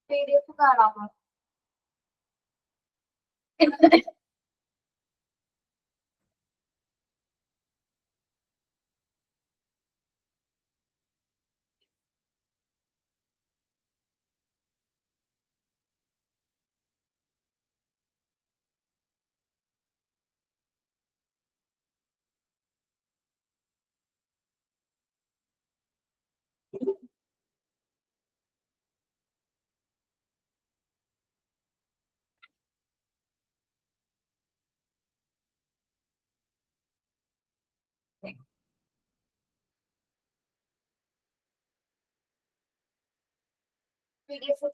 PDF കാണാമോ? PDF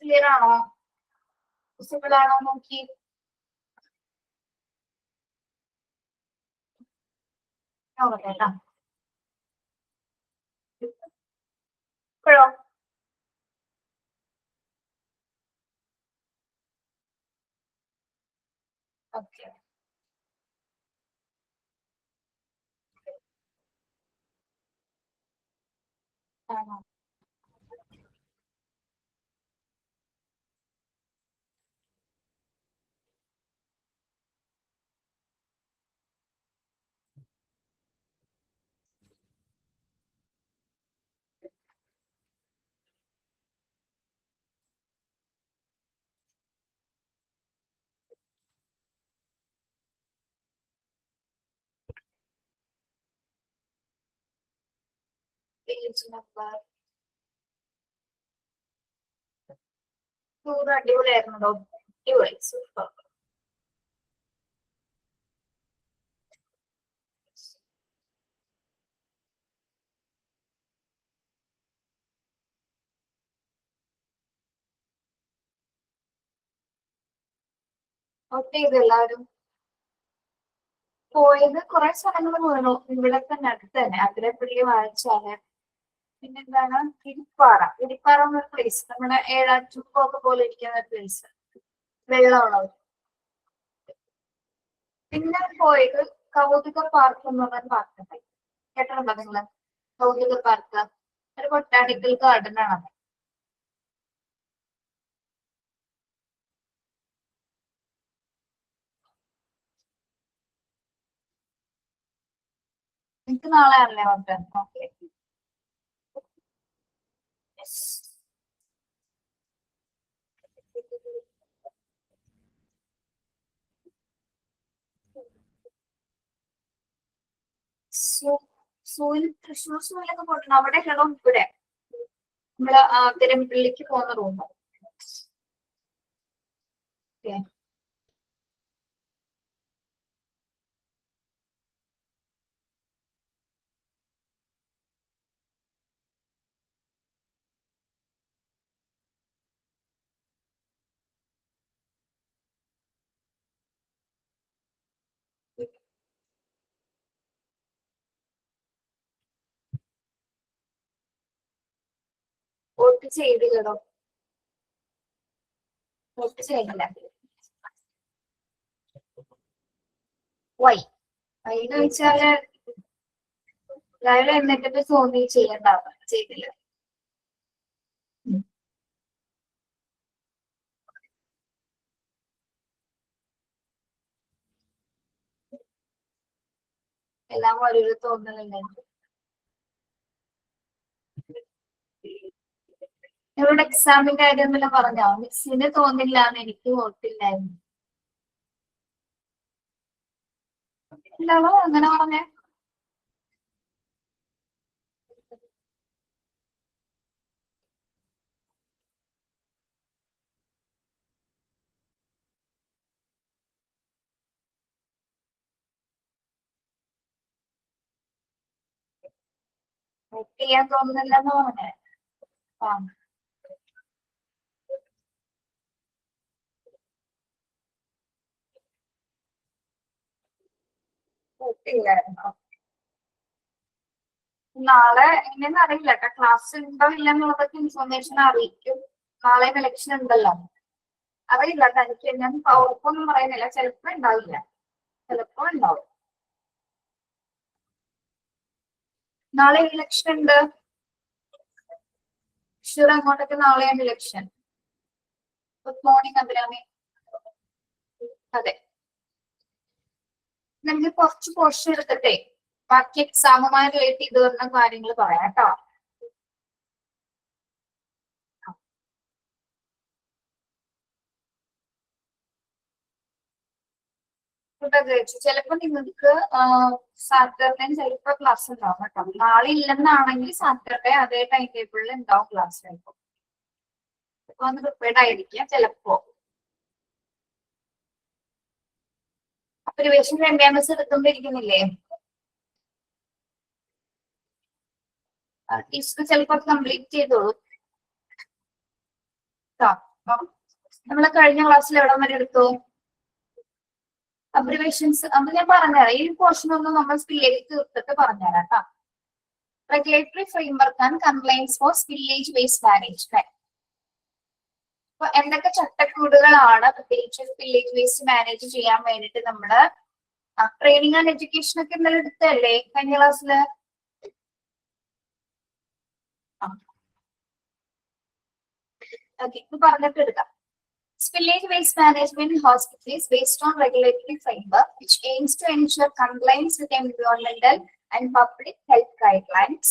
clear ആണോ? Visible ആണോ നോക്കി. കേട്ടോ ഇപ്പോഴോ? ഓക്കെ. ആണോ? Page number 2 അടിപൊളിയായിരുന്നോ? അടിപൊളി, സൂപ്പർ. നോട്ട് ചെയ്ത് എല്ലാവരും. പോയത് കുറെ സ്ഥലങ്ങൾ പോയിരുന്നു, ഇവിടെ തന്നെ അടുത്ത് തന്നെ അതിരപ്പള്ളി, വാഴച്ചാല്, പിന്നെന്താണ് ഇരിപ്പാറ. ഇരിപ്പാറ എന്നൊരു പ്ലേസ്, നമ്മുടെ ഏഴാറ്റുമുഖമൊക്കെ പോലെ ഇരിക്കുന്ന ഒരു പ്ലേസ്, വെള്ളമുള്ളത്. പിന്നെ പോയത് കൗതുക പാർക്ക് എന്ന് പറഞ്ഞ പാർക്ക്. കേട്ടിട്ടുണ്ടോ നിങ്ങള്? കൗതുക പാർക്ക് ഒരു ബൊട്ടാണിക്കൽ ഗാർഡൻ ആണ്. എനിക്ക് നാളെ ആണല്ലേ വന്നത്? ഓക്കെ. സൂയിൽ, തൃശ്ശൂർ സൂയിലൊക്കെ പോയിട്ടുണ്ട്. അവിടെ കേട്ടോ ഇവിടെ നമ്മള് തിരുമ്പള്ളിക്ക് പോകുന്ന റൂം. വോട്ട് ചെയ്തില്ലടോ, വോട്ട് ചെയ്തില്ല. വൈ വൈന്ന് വെച്ചാല് രാവിലെ എന്നിട്ട് തോന്നി ചെയ്യണ്ടാവുക, ചെയ്തില്ല. എല്ലാം ഓരോരോ തോന്നലുണ്ടായിരുന്നു. നിങ്ങളുടെ എക്സാമിന്റെ കാര്യം എന്തെല്ലാം പറഞ്ഞോ? മിസ്സിന് തോന്നില്ല എന്ന് എനിക്ക് വോട്ടില്ലായിരുന്നു. ഇല്ലാണോ അങ്ങനെ പറഞ്ഞേ? വോട്ട് ചെയ്യാൻ തോന്നുന്നില്ല എന്ന് പറഞ്ഞേ. ആ, വോട്ടില്ലായിരുന്നു. നാളെ എങ്ങനെയെന്ന് അറിയില്ല കേട്ടോ, ക്ലാസ് ഉണ്ടോ ഇല്ല എന്നുള്ളതൊക്കെ ഇൻഫർമേഷൻ അറിയിക്കും. നാളെ ഇലക്ഷൻ ഉണ്ടല്ലോ, അറിയില്ല. തനിക്ക് ഞാൻ ഉറപ്പൊന്നും പറയുന്നില്ല, ചിലപ്പോ ഉണ്ടാവില്ല, ചിലപ്പോ ഉണ്ടാവും. നാളെ ഇലക്ഷൻ ഉണ്ട്. തൃശ്ശൂർ അങ്ങോട്ടൊക്കെ നാളെയാണ് ഇലക്ഷൻ. Good morning Abhirami. അതെ, നമുക്ക് കുറച്ച് പോർഷൻ എടുത്തിട്ടേ ബാക്കി എക്സാമുമായി റിലേറ്റ് ചെയ്ത് വരുന്ന കാര്യങ്ങൾ പറയാം കേട്ടോ. ചിലപ്പോ നിങ്ങൾക്ക് സാറ്റർഡേ ചിലപ്പോ ക്ലാസ് ഉണ്ടാവും കേട്ടോ. നാളെ ഇല്ലെന്നാണെങ്കിൽ സാറ്റർഡേ അതേ ടൈം ടേബിളിൽ ഉണ്ടാവും ക്ലാസ്. ചിലപ്പോ അപ്പൊ ഒന്ന് പ്രിപ്പയർഡ് ആയിരിക്കാം. ചിലപ്പോ പ്രിവേഷൻ 2 MS എടുത്തോണ്ടിരിക്കുന്നില്ലേ? ടീച്ചർ ചിലപ്പോ കംപ്ലീറ്റ് ചെയ്തോളൂ. നമ്മള് കഴിഞ്ഞ ക്ലാസ്സിൽ എവിടം വരെ എടുത്തു? അബ്രിവേഷൻസ് അത് ഞാൻ പറഞ്ഞുതരാം. ഈ പോർഷൻ ഒന്നും നമ്മൾ സ്പില്ലേജ് തീർത്തിട്ട് പറഞ്ഞുതരാം കേട്ടോ. Regulatory framework and compliance for spillage waste management. അപ്പൊ എന്തൊക്കെ ചട്ടക്കൂടുകളാണ് പ്രത്യേകിച്ച് സ്പില്ലേജ് വേസ്റ്റ് മാനേജ് ചെയ്യാൻ വേണ്ടിട്ട് നമ്മള് ട്രെയിനിങ് ആൻഡ് എഡ്യൂക്കേഷൻ ഒക്കെ ഇന്നലെ എടുത്തല്ലേ കഴിഞ്ഞ ക്ലാസ്സില്? ഓക്കെ, ഇത് പറഞ്ഞിട്ട് എടുക്കാം. Spillage waste management in hospitals is based on regulatory framework which aims to ensure compliance with environmental and public health guidelines.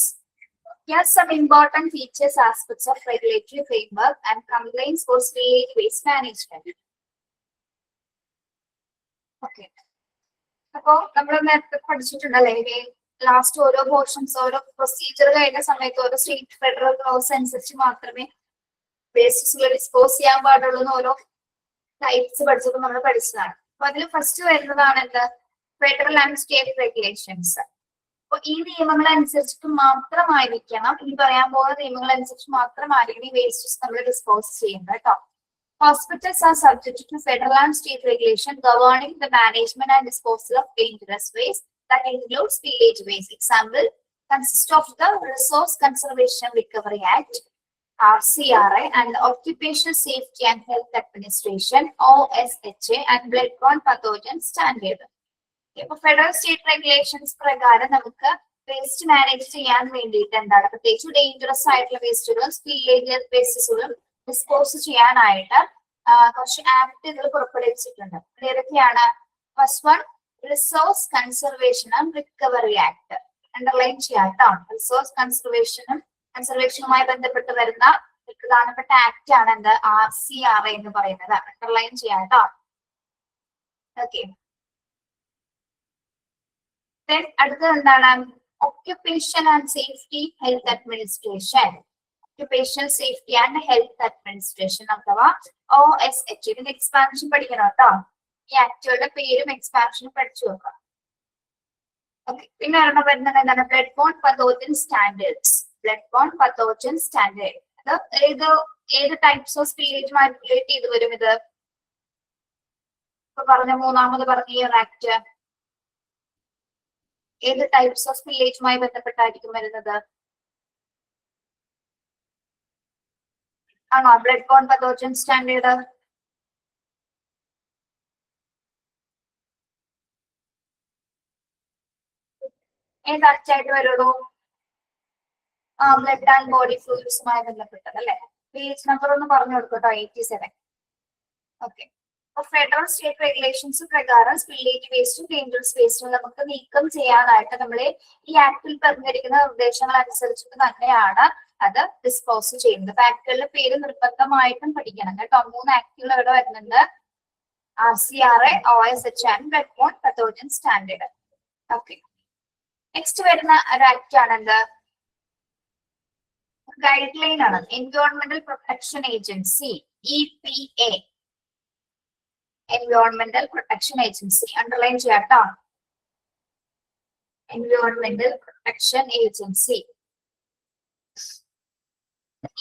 Here are some important features aspects of regulatory framework and compliance for spillage waste management. Okay. അപ്പോൾ നമ്മൾ നേരത്തെ പഠിച്ചിട്ടുണ്ടല്ലേ last ഓരോ portions ഓരോ procedure കഴിഞ്ഞ സമയത്ത് ഓരോ state federal loss അനുസരിച്ച് മാത്രമേ വേസ്റ്റ്സുകൾ ഡിസ്പോസ് ചെയ്യാൻ പാടുള്ളൂ എന്ന് ഓരോ ടൈപ്സ് പഠിച്ചപ്പോൾ നമ്മൾ പഠിച്ചതാണ്. അപ്പൊ അതിൽ ഫസ്റ്റ് വരുന്നതാണ് എന്ത്? Federal and state regulations. അപ്പൊ ഈ നിയമങ്ങൾ അനുസരിച്ചിട്ട് മാത്രമായിരിക്കണം, ഈ പറയാൻ പോകുന്ന നിയമങ്ങൾ അനുസരിച്ച് മാത്രമായിരിക്കണം ഈ വേസ്റ്റസ് നമ്മൾ ഡിസ്പോസ് ചെയ്യുന്നത് കേട്ടോ. Hospitals are subject to federal and state regulation governing the management and disposal of dangerous waste that includes spillage waste. Example consists of the Resource Conservation Recovery Act, RCRA, and the Occupational Safety and Health Administration (OSHA) and Bloodborne Pathogen Standard. ഇപ്പൊ federal state regulations പ്രകാരം നമുക്ക് waste manage ചെയ്യാൻ വേണ്ടിയിട്ട് എന്താണ് പ്രത്യേകിച്ച് dangerous ആയിട്ടുള്ള വേസ്റ്റുകളും spillage വേസ്റ്റസുകളും dispose ചെയ്യാനായിട്ട് കുറച്ച് ആക്ടുകൾ പുറപ്പെടുവിച്ചിട്ടുണ്ട്. ഏതൊക്കെയാണ്? First one resource conservation and recovery act. Underline ചെയ്യാം കേട്ടോ. റിസോഴ്സ് കൺസർവേഷനുമായി ബന്ധപ്പെട്ട് വരുന്ന പ്രധാനപ്പെട്ട ആക്ട് ആണ് എന്ത്? RCRA എന്ന് പറയുന്നത്. അണ്ടർലൈൻ ചെയ്യാം കേട്ടോ. ഓക്കെ, അടുത്തത് എന്താണ്? Occupation and safety health administration. Occupational safety and health administration അഥവാ OSH. ഇതിന്റെ എക്സ്പാൻഷൻ പഠിക്കണം കേട്ടോ. ഈ ആക്ടുകളുടെ പേരും എക്സ്പാൻഷനും പഠിച്ചു വെക്കാം. ഓക്കെ, പിന്നെ ഒരെണ്ണം വരുന്നത് എന്താണ്? Blood borne pathogen standards. Blood borne pathogen standard. അത് ഏത് ടൈപ്സ് ഓഫ് സ്പില്ലേജുമായി റിലേറ്റ് ചെയ്ത് വരും? ഇത് ഇപ്പൊ പറഞ്ഞ മൂന്നാമത് പറഞ്ഞ ഈ ഒരു ആക്ട് ഏത് ടൈപ്സ് ഓഫ് സ്പില്ലേജുമായി ബന്ധപ്പെട്ടായിരിക്കും വരുന്നത്? ആണോ ബ്ലഡ് ബോൺ പതോജൻ സ്റ്റാൻഡേർഡ്? ഏത് ആക്റ്റായിട്ട് വരുള്ളൂ? ബ്ലഡ് ആൻഡ് ബോഡി ഫ്ലൂയിഡ്സുമായി ബന്ധപ്പെട്ടത് അല്ലെ? പേജ് നമ്പർ ഒന്ന് പറഞ്ഞു കൊടുക്കട്ടോ. 87. ഓക്കെ, അപ്പൊ ഫെഡറൽ സ്റ്റേറ്റ് റെഗുലേഷൻസ് പ്രകാരം സ്പില്ലേജ് വേസ്റ്റും ഡേഞ്ചറസ് വേസ്റ്റും നമുക്ക് നീക്കം ചെയ്യാനായിട്ട് നമ്മള് ഈ ആക്ടിൽ പറഞ്ഞിരിക്കുന്ന നിർദ്ദേശങ്ങൾ അനുസരിച്ചിട്ട് തന്നെയാണ് അത് ഡിസ്പോസ് ചെയ്യുന്നത്. ആക്ടുകളുടെ പേര് നിർബന്ധമായിട്ടും പഠിക്കണം കേട്ടോ. 3 ആക്ടുകൾ ഇവിടെ വരുന്നുണ്ട്. RCRA, OSH and blood borne pathogen standard. Okay, next വരുന്ന ഒരു ആക്ട് ആണ് എന്ത്? ഗൈഡ് ലൈൻ ആണ്. എൻവയോൺമെന്റൽ പ്രൊട്ടക്ഷൻ ഏജൻസി EPA. എൻവയോൺമെന്റൽ പ്രൊട്ടക്ഷൻ ഏജൻസി അണ്ടർലൈൻ ചെയ്യാട്ടോ. എൻവയോൺമെന്റൽ protection agency.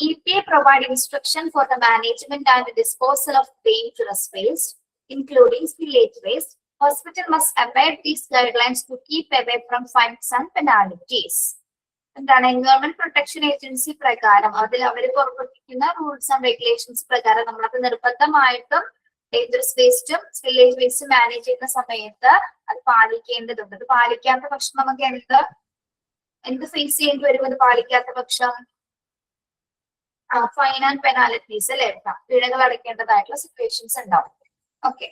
EPA provide instruction for the management and disposal of dangerous waste, including spillage waste. Hospital must abide these guidelines to keep away from fines and penalties. എന്താണ്? Environment protection agency പ്രകാരം അതിൽ അവർ പുറപ്പെടുവിക്കുന്ന rules and regulations പ്രകാരം നമ്മളത് നിർബന്ധമായിട്ടും dangerous വേസ്റ്റും spillage വേസ്റ്റും manage ചെയ്യുന്ന സമയത്ത് അത് പാലിക്കേണ്ടതുണ്ട്. അത് പാലിക്കാത്ത പക്ഷം നമുക്ക് എന്ത് ഫേസ് ചെയ്യേണ്ടി വരും? അത് പാലിക്കാത്ത പക്ഷം ഫൈൻ ആൻഡ് പെനാലിറ്റീസ് അല്ലെ, പിഴകൾ അടയ്ക്കേണ്ടതായിട്ടുള്ള സിറ്റുവേഷൻസ് ഉണ്ടാവും. ഓക്കെ,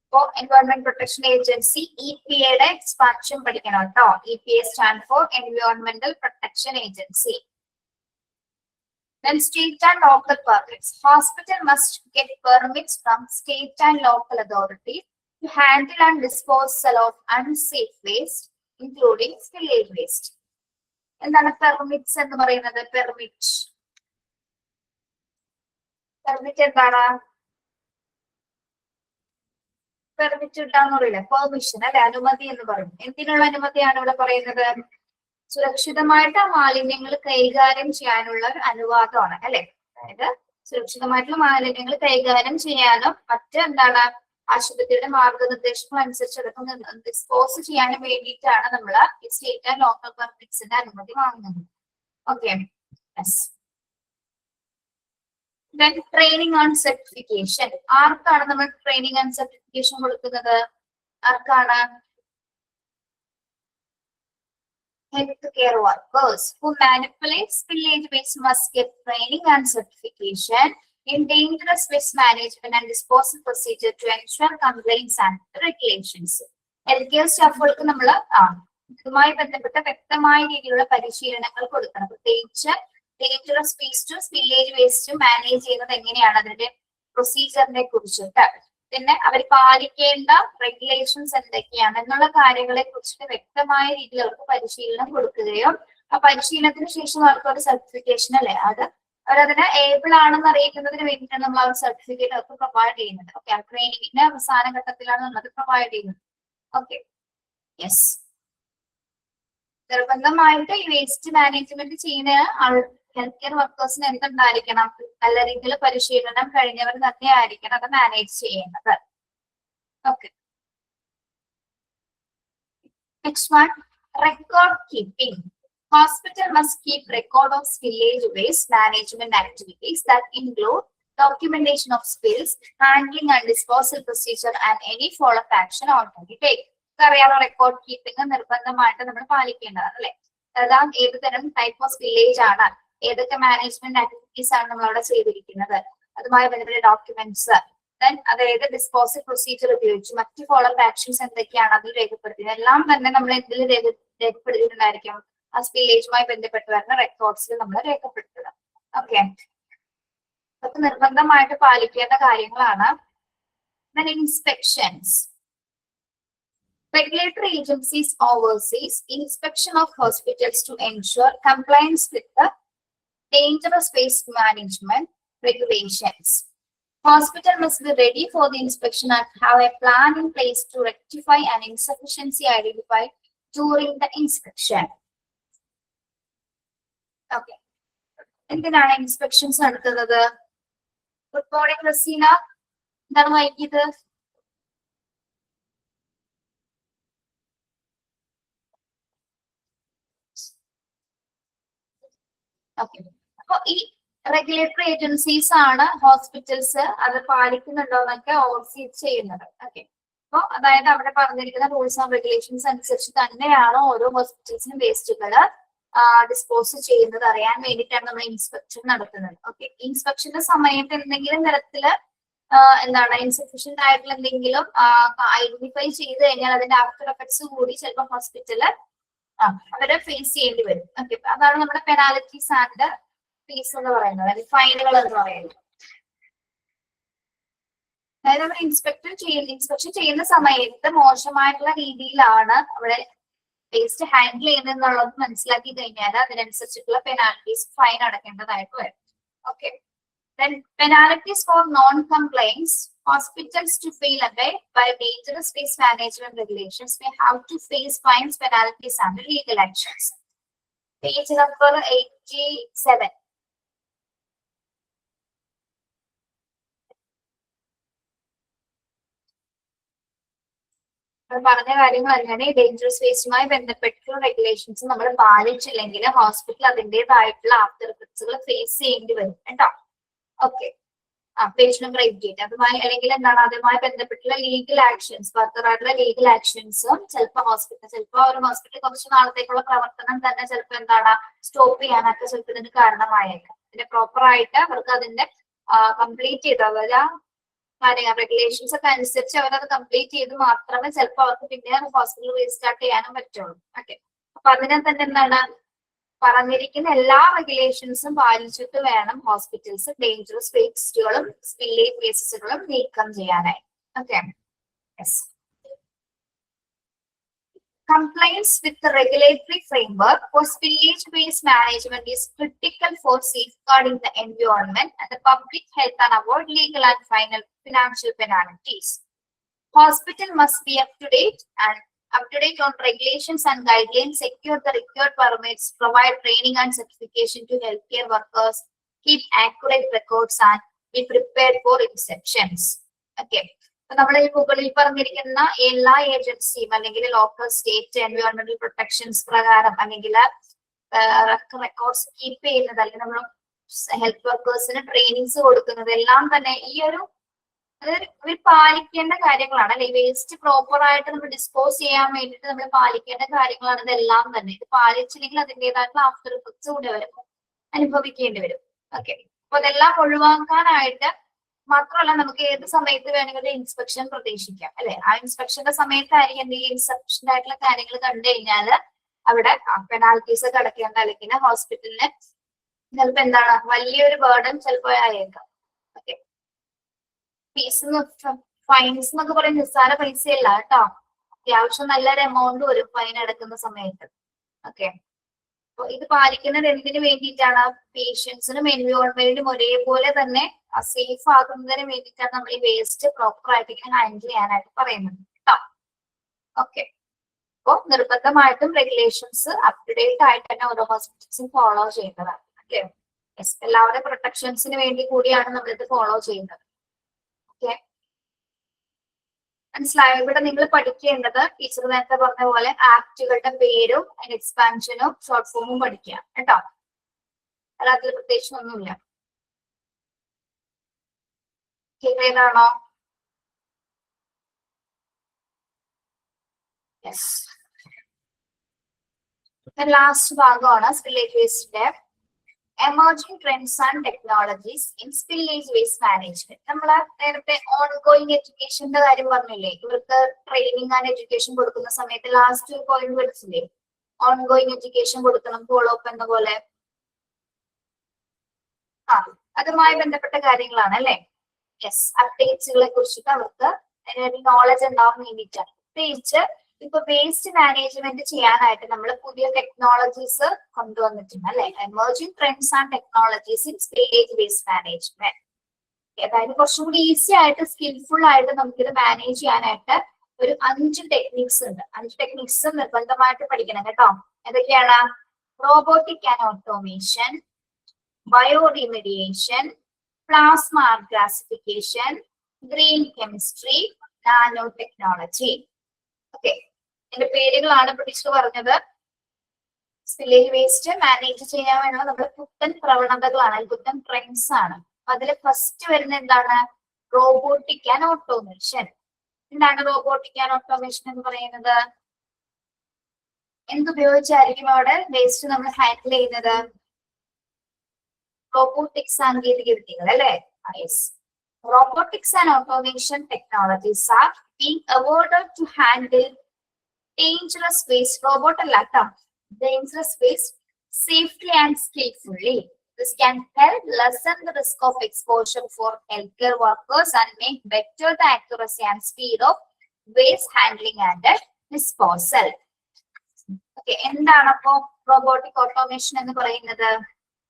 അപ്പോ environment protection agency EPA expansion പഠിക്കണം കേട്ടോ. EPA സ്റ്റാൻഡ് ഫോർ എൻവയോൺമെന്റൽ protection agency. Then state and local permits. Hospital must get permits from state and local authorities to handle and disposal of unsafe waste, including spillage waste. എന്താണ് permits എന്ന് പറയുന്നത്? Permit എന്താണ്? Permit ഉണ്ടാന്ന് പറയില്ല, permission അല്ലെ, അനുമതി എന്ന് പറയും. എന്തിനുള്ള അനുമതിയാണ് ഇവിടെ പറയുന്നത്? സുരക്ഷിതമായിട്ട് ആ മാലിന്യങ്ങൾ കൈകാര്യം ചെയ്യാനുള്ള ഒരു അനുവാദമാണ് അല്ലെ. അതായത് സുരക്ഷിതമായിട്ടുള്ള മാലിന്യങ്ങൾ കൈകാര്യം ചെയ്യാനും എന്താണ് ആശുപത്രിയുടെ മാർഗനിർദ്ദേശങ്ങൾ അനുസരിച്ച് അതൊക്കെ ഡിസ്പോസ് ചെയ്യാനും വേണ്ടിയിട്ടാണ് നമ്മൾ ഈ സ്റ്റേറ്റ് ആൻഡ് ലോക്കൽ പെർമിറ്റ്സിന്റെ അനുമതി വാങ്ങുന്നത്. Okay, then training and certification. ആർക്കാണ് നമ്മൾ ട്രെയിനിങ് ആൻഡ് സർട്ടിഫിക്കേഷൻ കൊടുക്കുന്നത്? ആർക്കാണ്? Healthcare workers who manipulate spillage waste must get training and certification in dangerous waste management and disposal procedure to ensure compliance and regulations. Healthcare സ്റ്റാഫുകൾക്ക് നമ്മൾ ഇതുമായി ബന്ധപ്പെട്ട വ്യക്തമായ രീതിയിലുള്ള പരിശീലനങ്ങൾ കൊടുക്കണം. പ്രത്യേകിച്ച് ഡേഞ്ചറസ് വേസ്റ്റും സ്പില്ലേജ് വേസ്റ്റും മാനേജ് ചെയ്യുന്നത് എങ്ങനെയാണ്, അതിന്റെ പ്രൊസീജിയറിനെ കുറിച്ചിട്ട്, പിന്നെ അവർ പാലിക്കേണ്ട റെഗുലേഷൻസ് എന്തൊക്കെയാണ് എന്നുള്ള കാര്യങ്ങളെ കുറിച്ചിട്ട് വ്യക്തമായ രീതിയിൽ അവർക്ക് പരിശീലനം കൊടുക്കുകയോ ആ പരിശീലനത്തിന് ശേഷം അവർക്ക് ഒരു സർട്ടിഫിക്കേഷൻ അല്ലെ, അവരതിന് ഏബിൾ ആണെന്ന് അറിയിക്കുന്നതിന് വേണ്ടിയിട്ടാണ് നമ്മൾ ആ സർട്ടിഫിക്കറ്റ് അവർക്ക് പ്രൊവൈഡ് ചെയ്യുന്നത്. ഓക്കെ, ആ ട്രെയിനിങ്ങിന്റെ അവസാന ഘട്ടത്തിലാണ് നമ്മളത് പ്രൊവൈഡ് ചെയ്യുന്നത്. ഓക്കെ, യെസ്, നിർബന്ധമായിട്ട് ഈ വേസ്റ്റ് മാനേജ്മെന്റ് ചെയ്യുന്ന ഹെൽത്ത് കെയർ വർക്കേഴ്സിന് എന്തുണ്ടായിരിക്കണം? നല്ല രീതിയിൽ പരിശീലനം കഴിഞ്ഞവർ തന്നെ ആയിരിക്കണം അത് മാനേജ് ചെയ്യുന്നത്. Okay, next one, record keeping. Hospital must keep record of spillage waste management activities that include documentation of spills, handling and disposal procedure, and any follow-up action already taken. അറിയാലോ, record keeping നിർബന്ധമായിട്ട് നമ്മൾ പാലിക്കേണ്ടതാണ് അല്ലെ. അതായത് ഏത് തരം type of spillage ആണ്, ഏതൊക്കെ മാനേജ്മെന്റ് ആക്ടിവിറ്റീസ് ആണ് നമ്മൾ അവിടെ ചെയ്തിരിക്കുന്നത്, അതുമായി ബന്ധപ്പെട്ട ഡോക്യുമെന്റ്സ്, അതായത് ഡിസ്പോസൽ പ്രൊസീജിയർ ഉപയോഗിച്ച് മറ്റ് ഫോളോ-അപ്പ് ആക്ഷൻസ് എന്തൊക്കെയാണ് അതിൽ രേഖപ്പെടുത്തിയത്, എല്ലാം തന്നെ നമ്മൾ എന്തിൽ രേഖപ്പെടുത്തിയിട്ടുണ്ടായിരിക്കും? ആ സ്പില്ലേജുമായി ബന്ധപ്പെട്ട് വരുന്ന റെക്കോർഡ്സിൽ നമ്മൾ രേഖപ്പെടുത്തുക. ഓക്കെ, അതൊക്കെ നിർബന്ധമായിട്ട് പാലിക്കേണ്ട കാര്യങ്ങളാണ്. Inspections. Regulatory agencies oversees inspection of hospitals to ensure compliance with the dangerous waste management regulations. Hospital must be ready for the inspection and have a plan in place to rectify an insufficiency identified during the inspection. Okay. എന്തിനാണ് inspections നടത്തുന്നത്? Good morning Razeena, എന്താണ് വൈകിയത്? Okay, അപ്പൊ ഈ regulatory agencies ആണ് hospitals അത് പാലിക്കുന്നുണ്ടോ എന്നൊക്കെ oversee ചെയ്യുന്നത്. ഓക്കെ, അപ്പൊ അതായത് അവിടെ പറഞ്ഞിരിക്കുന്ന റൂൾസ് ആൻഡ് റെഗുലേഷൻസ് അനുസരിച്ച് തന്നെയാണ് ഓരോ ഹോസ്പിറ്റൽസിനും വേസ്റ്റുകൾ ഡിസ്പോസ് ചെയ്യുന്നത് അറിയാൻ വേണ്ടിയിട്ടാണ് നമ്മൾ ഇൻസ്പെക്ഷൻ നടത്തുന്നത്. ഓക്കെ, ഇൻസ്പെക്ഷന്റെ സമയത്ത് എന്തെങ്കിലും തരത്തില് എന്താണ് ഇൻസഫിഷ്യന്റ് ആയിട്ടുള്ള എന്തെങ്കിലും ഐഡന്റിഫൈ ചെയ്ത് കഴിഞ്ഞാൽ അതിന്റെ ആഫ്റ്റർ എഫക്ട്സ് കൂടി ചിലപ്പോൾ ഹോസ്പിറ്റല് അവരെ ഫേസ് ചെയ്യേണ്ടി വരും. ഓക്കെ, അതാണ് നമ്മുടെ പെനാലിറ്റീസ് ആൻഡ് ഫീസ് എന്ന് പറയുന്നത്, അല്ലെങ്കിൽ ഫൈനുകൾ എന്ന് പറയുന്നത്. അതായത് നമ്മൾ ഇൻസ്പെക്ഷൻ ചെയ്യുന്ന സമയത്ത് മോശമായിട്ടുള്ള രീതിയിലാണ് അവിടെ വേസ്റ്റ് ഹാൻഡിൽ ചെയ്യുന്നതെന്നുള്ളത് മനസ്സിലാക്കി കഴിഞ്ഞാൽ അതിനനുസരിച്ചിട്ടുള്ള പെനാൽറ്റീസ് ഫൈൻ അടക്കേണ്ടതായിട്ട് വരും. Okay, then penalties for non-compliance. Hospitals to fail away by dangerous waste management regulations may have to face fines, penalties, and legal actions. Page number 87. പറഞ്ഞ കാര്യങ്ങൾ അങ്ങനെ ഡേഞ്ചറസ് വേസ്റ്റുമായി ബന്ധപ്പെട്ടുള്ള റെഗുലേഷൻസ് നമ്മൾ പാലിച്ചില്ലെങ്കിൽ hospital അതിൻ്റെതായിട്ടുള്ള ആഫ്റ്റർ എഫക്ട്സുകൾ ഫേസ് ചെയ്യേണ്ടി വരും കേട്ടോ. Okay, page number 88. അതുമായി അല്ലെങ്കിൽ എന്താണ് അതുമായി ബന്ധപ്പെട്ടുള്ള ലീഗൽ ആക്ഷൻസ്, ഫർദറായിട്ടുള്ള ലീഗൽ ആക്ഷൻസും ചിലപ്പോൾ ഒരു ഹോസ്പിറ്റൽ കുറച്ച് നാളത്തേക്കുള്ള പ്രവർത്തനം തന്നെ ചിലപ്പോൾ എന്താണ് സ്റ്റോപ്പ് ചെയ്യാനൊക്കെ ചിലപ്പോൾ ഇതിന് കാരണമായേക്കാം. പിന്നെ പ്രോപ്പർ ആയിട്ട് അവർക്ക് അതിന്റെ കംപ്ലീറ്റ് ചെയ്ത് അതായത് കാര്യങ്ങൾ റെഗുലേഷൻസ് ഒക്കെ അനുസരിച്ച് അവരത് കംപ്ലീറ്റ് ചെയ്ത് മാത്രമേ ചിലപ്പോൾ അവർക്ക് പിന്നെ ഹോസ്പിറ്റൽ റീസ്റ്റാർട്ട് ചെയ്യാനും പറ്റുള്ളൂ. ഓക്കെ, അപ്പൊ അതിനെ തന്നെ എന്താണ് പറഞ്ഞിരിക്കുന്ന എല്ലാ റെഗുലേഷൻസും പാലിച്ചിട്ട് വേണം ഹോസ്പിറ്റൽസ് ഡേഞ്ചറസ് വേസ്റ്റുകളും സ്പില്ലേജ് വേസ്റ്റുകളും നീക്കം ചെയ്യാനായി. Okay, yes. Compliance with the regulatory framework for spillage waste management is critical for safeguarding the environment and the public health and avoid legal and financial penalties. Hospital must be up to date on regulations and guidelines, secure the required permits, provide training and certification to healthcare workers, keep accurate records and be prepared for exceptions. Okay. നമ്മൾ ഈ മുകളിൽ പറഞ്ഞിരിക്കുന്ന എല്ലാ ഏജൻസിയും അല്ലെങ്കിൽ local state എൻവയോൺമെന്റൽ protections പ്രകാരം അല്ലെങ്കിൽ records keep ചെയ്യുന്നത് അല്ലെങ്കിൽ നമ്മൾ ഹെൽത്ത് വർക്കേഴ്സിന് ട്രെയിനിങ്സ് കൊടുക്കുന്നത് എല്ലാം തന്നെ ഈ ഒരു പാലിക്കേണ്ട കാര്യങ്ങളാണ് അല്ലെ. വേസ്റ്റ് പ്രോപ്പർ ആയിട്ട് നമ്മൾ ഡിസ്പോസ് ചെയ്യാൻ വേണ്ടിയിട്ട് നമ്മൾ പാലിക്കേണ്ട കാര്യങ്ങളാണ് ഇതെല്ലാം തന്നെ. ഇത് പാലിച്ചില്ലെങ്കിൽ അതിൻ്റെതായിട്ടുള്ള ആഫ്റ്റർ എഫക്ട്സ് കൂടെ വരും, അനുഭവിക്കേണ്ടി വരും. ഓക്കെ, അപ്പൊ അതെല്ലാം ഒഴിവാക്കാനായിട്ട് മാത്രമല്ല നമുക്ക് ഏത് സമയത്ത് വേണമെങ്കിലും ഇൻസ്പെക്ഷൻ പ്രതീക്ഷിക്കാം അല്ലെ. ആ ഇൻസ്പെക്ഷന്റെ സമയത്തായിരിക്കും എന്തെങ്കിലും ഇൻസഫിഷ്യന്റ് ആയിട്ടുള്ള കാര്യങ്ങൾ കണ്ടു കഴിഞ്ഞാൽ അവിടെ പെനാൽറ്റീസ് ഒക്കെ അടയ്ക്കേണ്ട അല്ലെങ്കിൽ ഹോസ്പിറ്റലിന് ചിലപ്പോൾ എന്താണ് വലിയൊരു ബേർഡൻ ചിലപ്പോൾ ആയേക്കാം. ഓക്കെ, ഫൈൻസ് എന്നൊക്കെ പറയും നിസ്സാര പൈസയല്ല കേട്ടോ, അത്യാവശ്യം നല്ലൊരു എമൗണ്ട് വരും ഫൈൻ അടക്കുന്ന സമയത്ത്. ഓക്കെ, അപ്പൊ ഇത് പാലിക്കുന്നത് എന്തിനു വേണ്ടിയിട്ടാണ്? പേഷ്യൻസിനും എൻവയോൺമെന്റിനും ഒരേപോലെ തന്നെ സേഫ് ആകുന്നതിന് വേണ്ടിയിട്ടാണ് നമ്മൾ ഈ വേസ്റ്റ് പ്രോപ്പർ ആയിട്ട് ഹാൻഡിൽ ചെയ്യാനായിട്ട് പറയുന്നത് കേട്ടോ. ഓക്കെ, അപ്പോൾ നിർബന്ധമായിട്ടും റെഗുലേഷൻസ് അപ് ടു ഡേറ്റ് ആയിട്ട് തന്നെ ഓരോ ഹോസ്പിറ്റൽസും ഫോളോ ചെയ്യുന്നതാണ്. ഓക്കെ, എല്ലാവരുടെ പ്രൊട്ടക്ഷൻസിന് വേണ്ടി കൂടിയാണ് നമ്മളിത് ഫോളോ ചെയ്യുന്നത്. ഓക്കെ, മനസ്സിലായോ? ഇവിടെ നിങ്ങൾ പഠിക്കേണ്ടത് ടീച്ചർ നേരത്തെ പറഞ്ഞ പോലെ ആക്ടുകളുടെ പേരും അതിന്റെ എക്സ്പാൻഷനും ഷോർട്ട് ഫോമും പഠിക്കുക കേട്ടോ. അല്ല അതിൽ പ്രത്യേകിച്ച് ഒന്നുമില്ല. ക്ലിയർ ആണോ? യെസ്. ലാസ്റ്റ് ഭാഗമാണ് സ്പില്ലേജ് വേസ്റ്റിന്റെ emerging trends and technologies in spillage waste management. നമ്മൾ നേരത്തെ ഓൺഗോയിങ് എഡ്യൂക്കേഷന്റെ കാര്യം പറഞ്ഞില്ലേ, ഇവർക്ക് ട്രെയിനിങ് ആൻഡ് എഡ്യൂക്കേഷൻ കൊടുക്കുന്ന സമയത്ത് ലാസ്റ്റ് പോയിന്റ് പഠിച്ചില്ലേ, ഓൺഗോയിങ് എഡ്യൂക്കേഷൻ കൊടുക്കണം ഫോളോ അപ്പ് എന്ന പോലെ. അതുമായി ബന്ധപ്പെട്ട കാര്യങ്ങളാണ് അല്ലെ. യെസ്, അപ്ഡേറ്റ്സുകളെ കുറിച്ചിട്ട് അവർക്ക് അതിനൊരു നോളജ് ഉണ്ടാവാൻ വേണ്ടിയിട്ടാണ്. പ്രത്യേകിച്ച് ഇപ്പൊ വേസ്റ്റ് മാനേജ്മെന്റ് ചെയ്യാനായിട്ട് നമ്മൾ പുതിയ ടെക്നോളജീസ് കൊണ്ടുവന്നിട്ടുണ്ട് അല്ലെ. Emerging trends and technologies in spillage waste management. അതായത് കുറച്ചും കൂടി ഈസി ആയിട്ട് സ്കിൽഫുൾ ആയിട്ട് നമുക്കിത് മാനേജ് ചെയ്യാനായിട്ട് ഒരു 5 ടെക്നിക്സ് ഉണ്ട്. 5 ടെക്നിക്സ് നിർബന്ധമായിട്ട് പഠിക്കണം കേട്ടോ. ഏതൊക്കെയാണ്? Robotic and automation, bio remediation, plasma gasification, green chemistry, nano technology. Okay, ഇതിന്റെ പേരുകളാണ് ടീച്ചർ പറഞ്ഞത്. സ്പില്ലേജ് വേസ്റ്റ് മാനേജ് ചെയ്യാൻ വേണ്ട നമ്മുടെ പുത്തൻ പ്രവണതകളാണ്, പുത്തൻ ട്രെൻഡ്സ് ആണ്. അതിൽ ഫസ്റ്റ് വരുന്ന എന്താണ്? Robotic and automation. എന്താണ് റോബോട്ടിക് ആൻഡ് ഓട്ടോമേഷൻ എന്ന് പറയുന്നത്? എന്തുപയോഗിച്ചായിരിക്കും അവിടെ വേസ്റ്റ് നമ്മൾ ഹാൻഡിൽ ചെയ്യുന്നത്? റോബോട്ടിക് സാങ്കേതിക വിദ്യകൾ അല്ലെ. Yes, robotics and automation technologies are being awarded to handle dangerous waste. Robot allata dangerous waste safely and skillfully. This can help lessen the risk of exposure for healthcare workers and make better the accuracy and speed of waste handling and disposal. Okay, എന്താണ് അപ്പോ robotic automation എന്ന് പറയുന്നത്?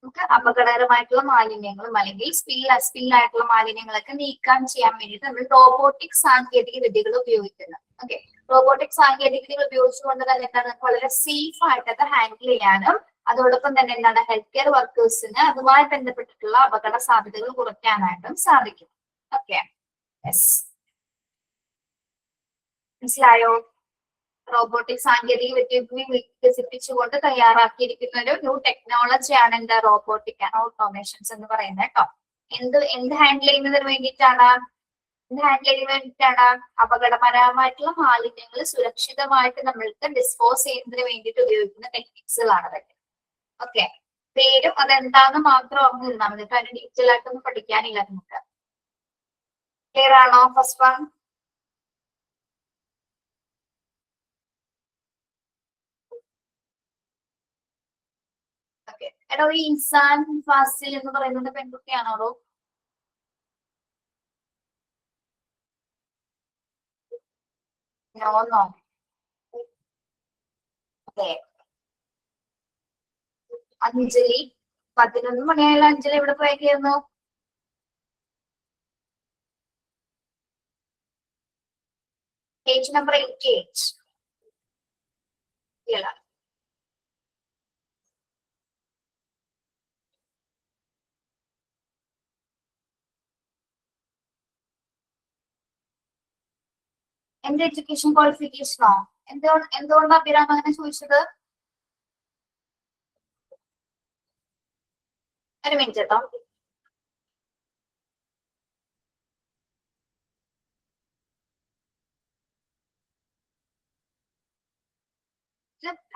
നമുക്ക് അപകടകരമായിട്ടുള്ള മാലിന്യങ്ങളും അല്ലെങ്കിൽ സ്പില്ലായിട്ടുള്ള മാലിന്യങ്ങളൊക്കെ നീക്കം ചെയ്യാൻ വേണ്ടിയിട്ട് നമ്മൾ റോബോട്ടിക് സാങ്കേതിക വിദ്യകൾ ഉപയോഗിക്കുന്നത്. ഓക്കെ, റോബോട്ടിക് സാങ്കേതിക വിദ്യകൾ ഉപയോഗിച്ചുകൊണ്ട് തന്നെ എന്താണ് വളരെ സേഫ് ആയിട്ട് അത് ഹാൻഡിൽ ചെയ്യാനും അതോടൊപ്പം തന്നെ എന്താണ് ഹെൽത്ത് കെയർ വർക്കേഴ്സിന് അതുമായി ബന്ധപ്പെട്ടിട്ടുള്ള അപകട സാധ്യതകൾ കുറയ്ക്കാനായിട്ടും സാധിക്കും. ഓക്കെ, യെസ്, മനസ്സിലായോ? റോബോട്ടിക് സാങ്കേതിക വിദ്യ വികസിപ്പിച്ചുകൊണ്ട് തയ്യാറാക്കിയിരിക്കുന്ന ഒരു ന്യൂ ടെക്നോളജിയാണ് എന്താ റോബോട്ടിക് ആൻഡ് ഓട്ടോമേഷൻസ് എന്ന് പറയുന്നത് കേട്ടോ. എന്ത് ഹാൻഡിൽ ചെയ്യുന്നതിന് വേണ്ടിയിട്ടാണ്? അപകടകരമായിട്ടുള്ള മാലിന്യങ്ങൾ സുരക്ഷിതമായിട്ട് നമ്മൾക്ക് ഡിസ്പോസ് ചെയ്യുന്നതിന് വേണ്ടിയിട്ട് ഉപയോഗിക്കുന്ന ടെക്നിക്സുകളാണ് അതൊക്കെ. ഓക്കെ, പേരും അതെന്താന്ന് മാത്രം ഓർമ്മ ഇരുന്നാൽ മതി. അതിന് ഡീറ്റെയിൽ ആയിട്ടൊന്നും പഠിക്കാനില്ല നമുക്ക്. ക്ലിയർ ആണോ ഫസ്റ്റ് വൺ? ഓക്കെ. എടോ ഈ ഇൻസാൻ ഫാസിൽ എന്ന് പറയുന്നത് പെൺകുട്ടിയാണോ? നോന്നോ? അതെ. അഞ്ജലി 11 മണിയായാലും അഞ്ജലി എവിടെ പോയേക്കായിരുന്നു? Page number 88. ഇല്ല. എന്റെ എഡ്യൂക്കേഷൻ ക്വാളിഫിക്കേഷനോ? എന്തുകൊണ്ട് അഭിരാം അങ്ങനെ ചോദിച്ചത്? ഒരു മിനിറ്റ് കേട്ടോ.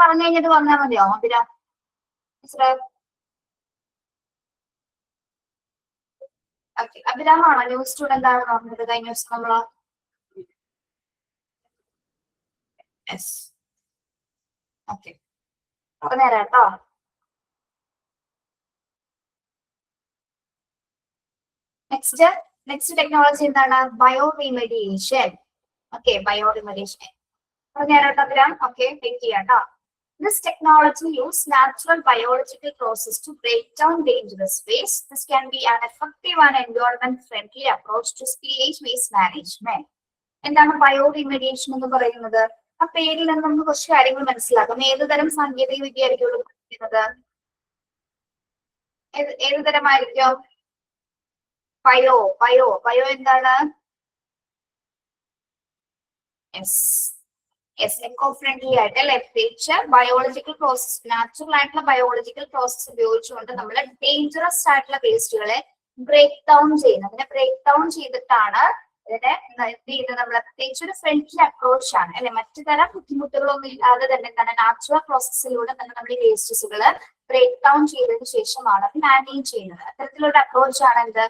പറഞ്ഞു കഴിഞ്ഞിട്ട് വന്നാൽ മതിയോ അഭിരാം? ഓക്കെ. അഭിരാമാണോ ന്യൂ സ്റ്റുഡന്റ് ആണ് പറഞ്ഞത് കഴിഞ്ഞ ദിവസം നമ്മള്? യെസ്. ഓക്കെ. അപ്പൊ നേരം കേട്ടോ. നെക്സ്റ്റ് ടെക്നോളജി എന്താണ്? Bio remediation. Okay, bio remediation. അപ്പൊ നേരം കേട്ടോ അഭിരാം. ഓക്കെ, വെയിറ്റ് ചെയ്യാം കേട്ടോ. This technology uses natural biological process to break down dangerous waste. This can be an effective and environment-friendly approach to spillage waste management. എന്താണ് bio റിമെഡിയേഷൻ എന്ന് പറയുന്നത്? ആ പേരിൽ നിന്ന് നമുക്ക് കുറച്ച് കാര്യങ്ങൾ മനസ്സിലാക്കാം. ഏതുതരം സാങ്കേതിക വിദ്യ ആയിരിക്കും പഠിക്കുന്നത്? ഏത് തരമായിരിക്കും? ബയോ എന്താണ്? എക്കോ ഫ്രണ്ട്ലി ആയിട്ട് അല്ലെ? ബയോളജിക്കൽ പ്രോസസ്, നാച്ചുറൽ ആയിട്ടുള്ള ബയോളജിക്കൽ പ്രോസസ് ഉപയോഗിച്ചുകൊണ്ട് നമ്മൾ ഡേഞ്ചറസ് ആയിട്ടുള്ള വേസ്റ്റുകളെ ബ്രേക്ക് ഡൗൺ ചെയ്യുന്നത്. അതിനെ ബ്രേക്ക് ഡൗൺ ചെയ്തിട്ടാണ് ഇതിനെ എന്ത് ചെയ്യുന്നത്? നമ്മൾ പ്രത്യേകിച്ച് ഒരു ഫ്രണ്ട്ലി അപ്രോച്ച് ആണ് അല്ലെ? മറ്റു തരം ബുദ്ധിമുട്ടുകളൊന്നും ഇല്ലാതെ തന്നെ എന്താണ് നാച്ചുറൽ പ്രോസസ്സിലൂടെ തന്നെ നമ്മൾ ഈ വേസ്റ്റസുകൾ ബ്രേക്ക് ഡൗൺ ചെയ്തതിനു ശേഷമാണ് അത് മാനേജ് ചെയ്യുന്നത്. അത്തരത്തിലുള്ള അപ്രോച്ച് ആണ് എന്ത്?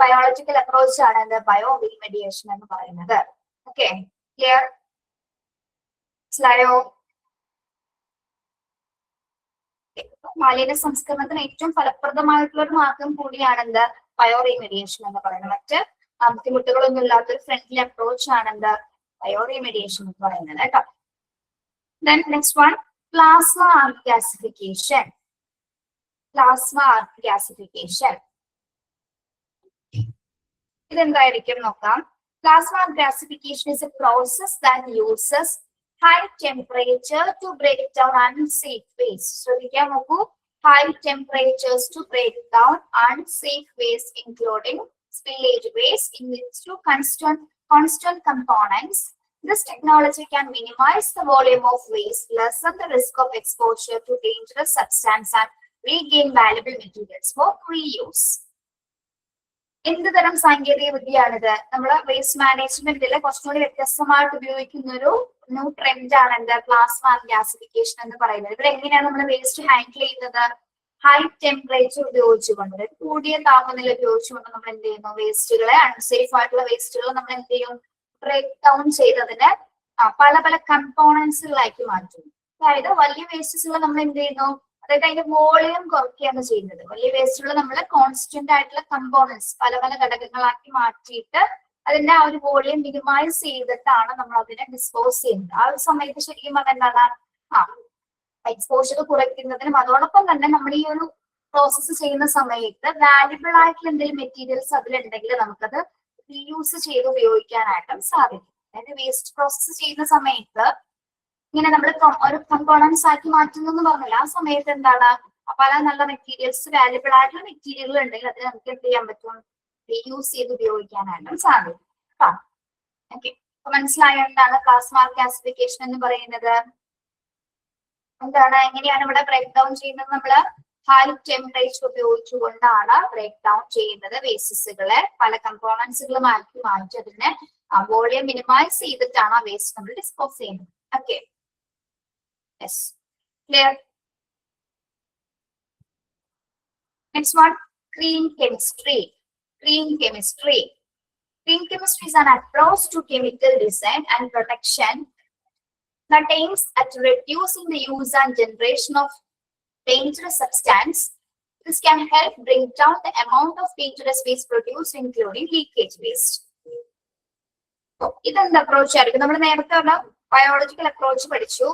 ബയോളജിക്കൽ അപ്രോച്ച് ആണ് എന്ത്? ബയോ റിമെഡിയേഷൻ എന്ന് പറയുന്നത്. Okay, clear? മനസ്സിലായോ? മാലിന്യ സംസ്കരണത്തിന് ഏറ്റവും ഫലപ്രദമായിട്ടുള്ള ഒരു മാർഗം കൂടിയാണ് എന്ത്? ബയോ റിമെഡിയേഷൻ എന്ന് പറയുന്നത്. മറ്റ് ബുദ്ധിമുട്ടുകളൊന്നും ഇല്ലാത്തൊരു ഫ്രണ്ട്ലി അപ്രോച്ച് ആണ് എന്ത്? ബയോ റിമെഡിയേഷൻ എന്ന് പറയുന്നത് കേട്ടോ. Then next one, plasma arc gasification. Plasma arc gasification. ഇതെന്തായിരിക്കും നോക്കാം. Plasma arc gasification is a process that uses high temperature to break down unsafe waste. ശ്രദ്ധിക്കാൻ നോക്കൂ. High temperatures to break down unsafe waste, including spillage waste, into constant components. This technology can minimize the volume of waste, lessen the risk of exposure to dangerous substances, and regain valuable materials for reuse. എന്ത് തരം സാങ്കേതിക വിദ്യയാണിത്? നമ്മള് waste മാനേജ്മെന്റിലെ കുറച്ചുകൂടി വ്യത്യസ്തമായിട്ട് ഉപയോഗിക്കുന്ന ഒരു new trend ആണ് എന്ത്? പ്ലാസ്മ ഗ്യാസിഫിക്കേഷൻ എന്ന് പറയുന്നത്. ഇവിടെ എങ്ങനെയാണ് നമ്മൾ വേസ്റ്റ് ഹാൻഡിൽ ചെയ്യുന്നത്? ഹൈ ടെമ്പറേച്ചർ ഉപയോഗിച്ചുകൊണ്ട്, കൂടിയ താപനില ഉപയോഗിച്ചുകൊണ്ട് നമ്മൾ എന്ത് ചെയ്യുന്നു? വേസ്റ്റുകളെ, അൺസേഫ് ആയിട്ടുള്ള വേസ്റ്റുകൾ നമ്മൾ എന്ത് ചെയ്യും? ബ്രേക്ക് ഡൗൺ ചെയ്തതിന് പല പല കമ്പോണൻസുകളാക്കി മാറ്റുന്നു. അതായത് വലിയ വേസ്റ്റസുകൾ നമ്മൾ എന്ത് ചെയ്യുന്നു? അതായത് അതിന്റെ വോളിയം കുറയ്ക്കുകയാണ് ചെയ്യുന്നത്. വലിയ വേസ്റ്റുകൾ നമ്മൾ കോൺസ്റ്റന്റ് ആയിട്ടുള്ള കമ്പോണൻസ് പല പല ഘടകങ്ങളാക്കി മാറ്റിയിട്ട് അതിന്റെ ആ ഒരു വോളിയം മിനിമൈസ് ചെയ്തിട്ടാണ് നമ്മൾ അതിനെ ഡിസ്പോസ് ചെയ്യുന്നത്. ആ ഒരു സമയത്ത് ശരിക്കും അതെന്താണ്? എക്സ്പോഷർ കുറയ്ക്കുന്നതിനും അതോടൊപ്പം തന്നെ നമ്മൾ ഈ ഒരു പ്രോസസ്സ് ചെയ്യുന്ന സമയത്ത് വാല്യുബിൾ ആയിട്ടുള്ള എന്തെങ്കിലും മെറ്റീരിയൽസ് അതിലുണ്ടെങ്കിൽ നമുക്കത് റീയൂസ് ചെയ്ത് ഉപയോഗിക്കാനായിട്ടും സാധിക്കും. അതായത് വേസ്റ്റ് പ്രോസസ്സ് ചെയ്യുന്ന സമയത്ത് ഇങ്ങനെ നമ്മൾ ഒരു കമ്പോണൻസ് ആക്കി മാറ്റുന്നു എന്ന് പറഞ്ഞില്ല. ആ സമയത്ത് എന്താണ്? പല നല്ല മെറ്റീരിയൽസ്, വാല്യുബിൾ ആയിട്ടുള്ള മെറ്റീരിയലുകൾ ഉണ്ടെങ്കിൽ അതിന് നമുക്ക് എന്ത് ചെയ്യാൻ പറ്റും? റീയൂസ് ചെയ്ത് ഉപയോഗിക്കാനായിട്ടും സാധിക്കും. ഓക്കെ, അപ്പൊ മനസ്സിലായോ എന്താണ് പ്ലാസ്മ ഗ്യാസിഫിക്കേഷൻ എന്ന് പറയുന്നത്? എന്താണ്, എങ്ങനെയാണ് ഇവിടെ ബ്രേക്ക് ഡൗൺ ചെയ്യുന്നത്? നമ്മള് ഹൈ ടെമ്പറേച്ചർ ഉപയോഗിച്ചുകൊണ്ടാണ് ബ്രേക്ക് ഡൗൺ ചെയ്യുന്നത്. വേസ്റ്റസുകളെ പല കമ്പോണൻസുകളുമാക്കി മാറ്റി അതിനെ വോളിയം മിനിമൈസ് ചെയ്തിട്ടാണ് ആ വേസ്റ്റ് നമ്മൾ ഡിസ്പോസ് ചെയ്യുന്നത്. Okay, yes, clear? Next one, green chemistry. Green chemistry. Green chemistry is an approach to chemical design and protection that aims at reducing the use and generation of dangerous substance. This can help bring down the amount of dangerous waste produced, including leakage waste. ഇതെന്ത് approach ആയിരിക്കും? നമ്മൾ നേരത്തെ പറഞ്ഞ biological approach പഠിച്ചു.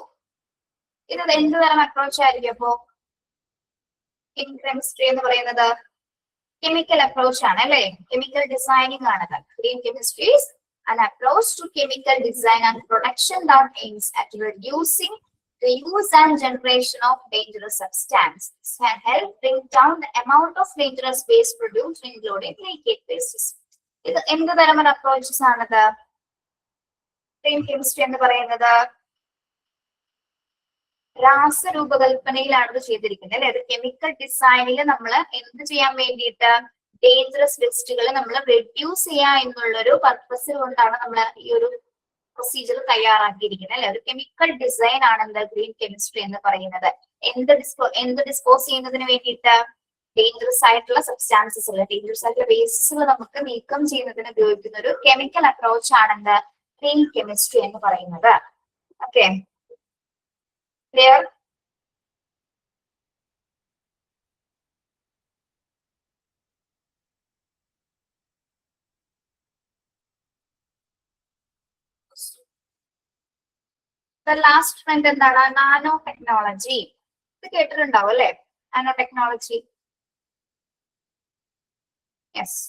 ഇത് എന്ത് തരം approach ആയിരിക്കും? അപ്പോ ഇൻ കെമിസ്ട്രി എന്ന് പറയുന്നത് കെമിക്കൽ അപ്രോച്ച് ആണ് അല്ലെ? കെമിക്കൽ ഡിസൈനിങ് ആണത്. Green chemistry is an approach to chemical design and production that aims at reducing the use and generation of dangerous substances. This can help bring down the amount of dangerous waste produced, including leakage wastes. ഇത് എന്ത് തരം approaches ആണത്? Green chemistry എന്ന് പറയുന്നത് രാസരൂപകൽപ്പനയിലാണ് ഇത് ചെയ്തിരിക്കുന്നത് അല്ലെ? അത് കെമിക്കൽ ഡിസൈനിൽ നമ്മൾ എന്ത് ചെയ്യാൻ വേണ്ടിയിട്ട് ഡേഞ്ചറസ് വേസ്റ്റുകൾ നമ്മൾ റെഡ്യൂസ് ചെയ്യുക എന്നുള്ളൊരു പർപ്പസ് കൊണ്ടാണ് നമ്മൾ ഈ ഒരു പ്രൊസീജിയർ തയ്യാറാക്കിയിരിക്കുന്നത് അല്ലെ? ഒരു കെമിക്കൽ ഡിസൈൻ ആണ് എന്താ ഗ്രീൻ കെമിസ്ട്രി എന്ന് പറയുന്നത്. എന്ത് ഡിസ്പോസ് ചെയ്യുന്നതിന് വേണ്ടിയിട്ട്? ഡേഞ്ചറസ് ആയിട്ടുള്ള സബ്സ്റ്റാൻസസ്, ഡേഞ്ചറസ് ആയിട്ടുള്ള വേസ്റ്റ്സുകൾ നമുക്ക് നീക്കം ചെയ്യുന്നതിന് ഉപയോഗിക്കുന്ന ഒരു കെമിക്കൽ അപ്രോച്ച് ആണ് എന്താ ഗ്രീൻ കെമിസ്ട്രി എന്ന് പറയുന്നത്. Okay, clear? ലാസ്റ്റ് ട്രെൻഡ് എന്താണ്? Nano technology. ഇത് കേട്ടിട്ടുണ്ടാവും അല്ലെ? Nano technology. യെസ്.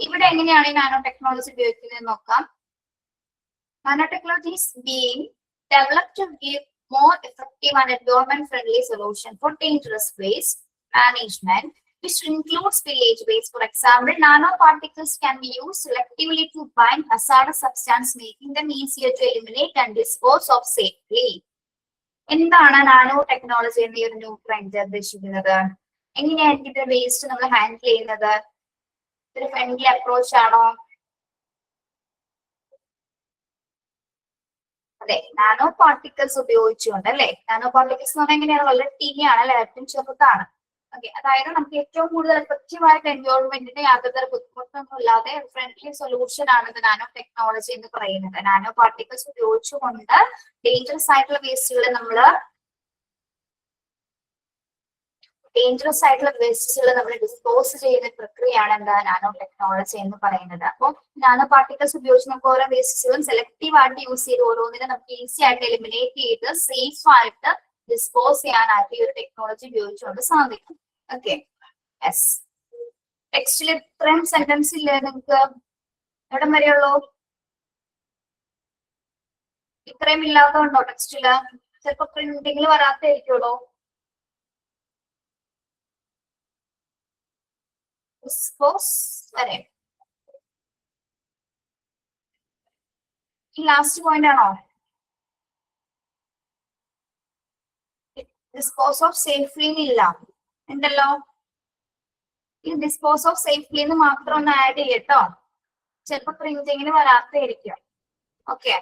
ഇവിടെ എങ്ങനെയാണ് ഈ നാനോ ടെക്നോളജി ഉപയോഗിക്കുന്നത് നോക്കാം. Nano technology is being developed to give more effective and environment friendly solution for dangerous waste management, which includes spillage waste. For example, nanoparticles can be used selectively to bind hazardous substance, making them easier to eliminate and dispose of safely. എന്താണ് nano technology എന്ന ഒരു new trend ഉദ്ദേശിക്കുന്നത്? എങ്ങനെയായിരിക്കും ഇത് waste നമ്മൾ handle ചെയ്യുന്നത്? ഒരു friendly approach ആണോ? അതെ, നാനോ പാർട്ടിക്കിൾസ് ഉപയോഗിച്ചുകൊണ്ട് അല്ലെ? നാനോ പാർട്ടിക്കിൾസ് എന്ന് പറഞ്ഞാൽ എങ്ങനെയാണ്? വളരെ ടീനിയാണ് അല്ലെ? ഏറ്റവും ചെറുതാണ്. ഓക്കെ, അതായത് നമുക്ക് ഏറ്റവും കൂടുതൽ എഫക്റ്റീവായിട്ട് എൻവയോൺമെന്റിന് യാതൊരു ബുദ്ധിമുട്ടൊന്നും ഇല്ലാതെ ഫ്രണ്ട്ലി സൊല്യൂഷൻ ആണ് നാനോ ടെക്നോളജി എന്ന് പറയുന്നത്. നാനോ പാർട്ടിക്കിൾസ് ഉപയോഗിച്ചുകൊണ്ട് ഡേഞ്ചറസ് ആയിട്ടുള്ള വേസ്റ്റുകൾ നമ്മൾ ഡിസ്പോസ് ചെയ്യുന്ന പ്രക്രിയയാണ് എന്താ നാനോ ടെക്നോളജി എന്ന് പറയുന്നത്. അപ്പോൾ നാനോ പാർട്ടിക്കിൾസ് ഉപയോഗിച്ച് നമുക്ക് ഓരോ വേസ്റ്റുകളും സെലക്റ്റീവ് ആയിട്ട് യൂസ് ചെയ്ത് ഓരോന്നിനെ നമുക്ക് ഈസി ആയിട്ട് എലിമിനേറ്റ് ചെയ്ത് സേഫ് ആയിട്ട് ഡിസ്പോസ് ചെയ്യാനായിട്ട് ഈ ഒരു ടെക്നോളജി ഉപയോഗിച്ചുകൊണ്ട് സാധിക്കും. Okay, yes. ടെക്സ്റ്റിൽ ഇത്രയും സെന്റൻസ് ഇല്ലേ നിങ്ങൾക്ക്? എവിടം വരെയുള്ളൂ? ഇത്രയും ഇല്ലാത്തതുണ്ടോ ടെക്സ്റ്റില്? ചിലപ്പോ പ്രിന്റിങ്ങിൽ വരാത്തായിരിക്കുള്ളൂ. ഡിസ്പോസ് വരെ ഈ ലാസ്റ്റ് പോയിന്റ് ആണോ? ഡിസ്പോസ് ഓഫ് സേഫ്ലി ഇല്ല ഉണ്ടല്ലോ. ഈ ഡിസ്പോസ് ഓഫ് സേഫ്ലി എന്ന് മാത്രം ഒന്ന് ആഡ് ചെയ്യട്ടോ. ചിലപ്പോ പ്രിന്റിങ്ങിന് വരാത്തായിരിക്കും. ഓക്കെ,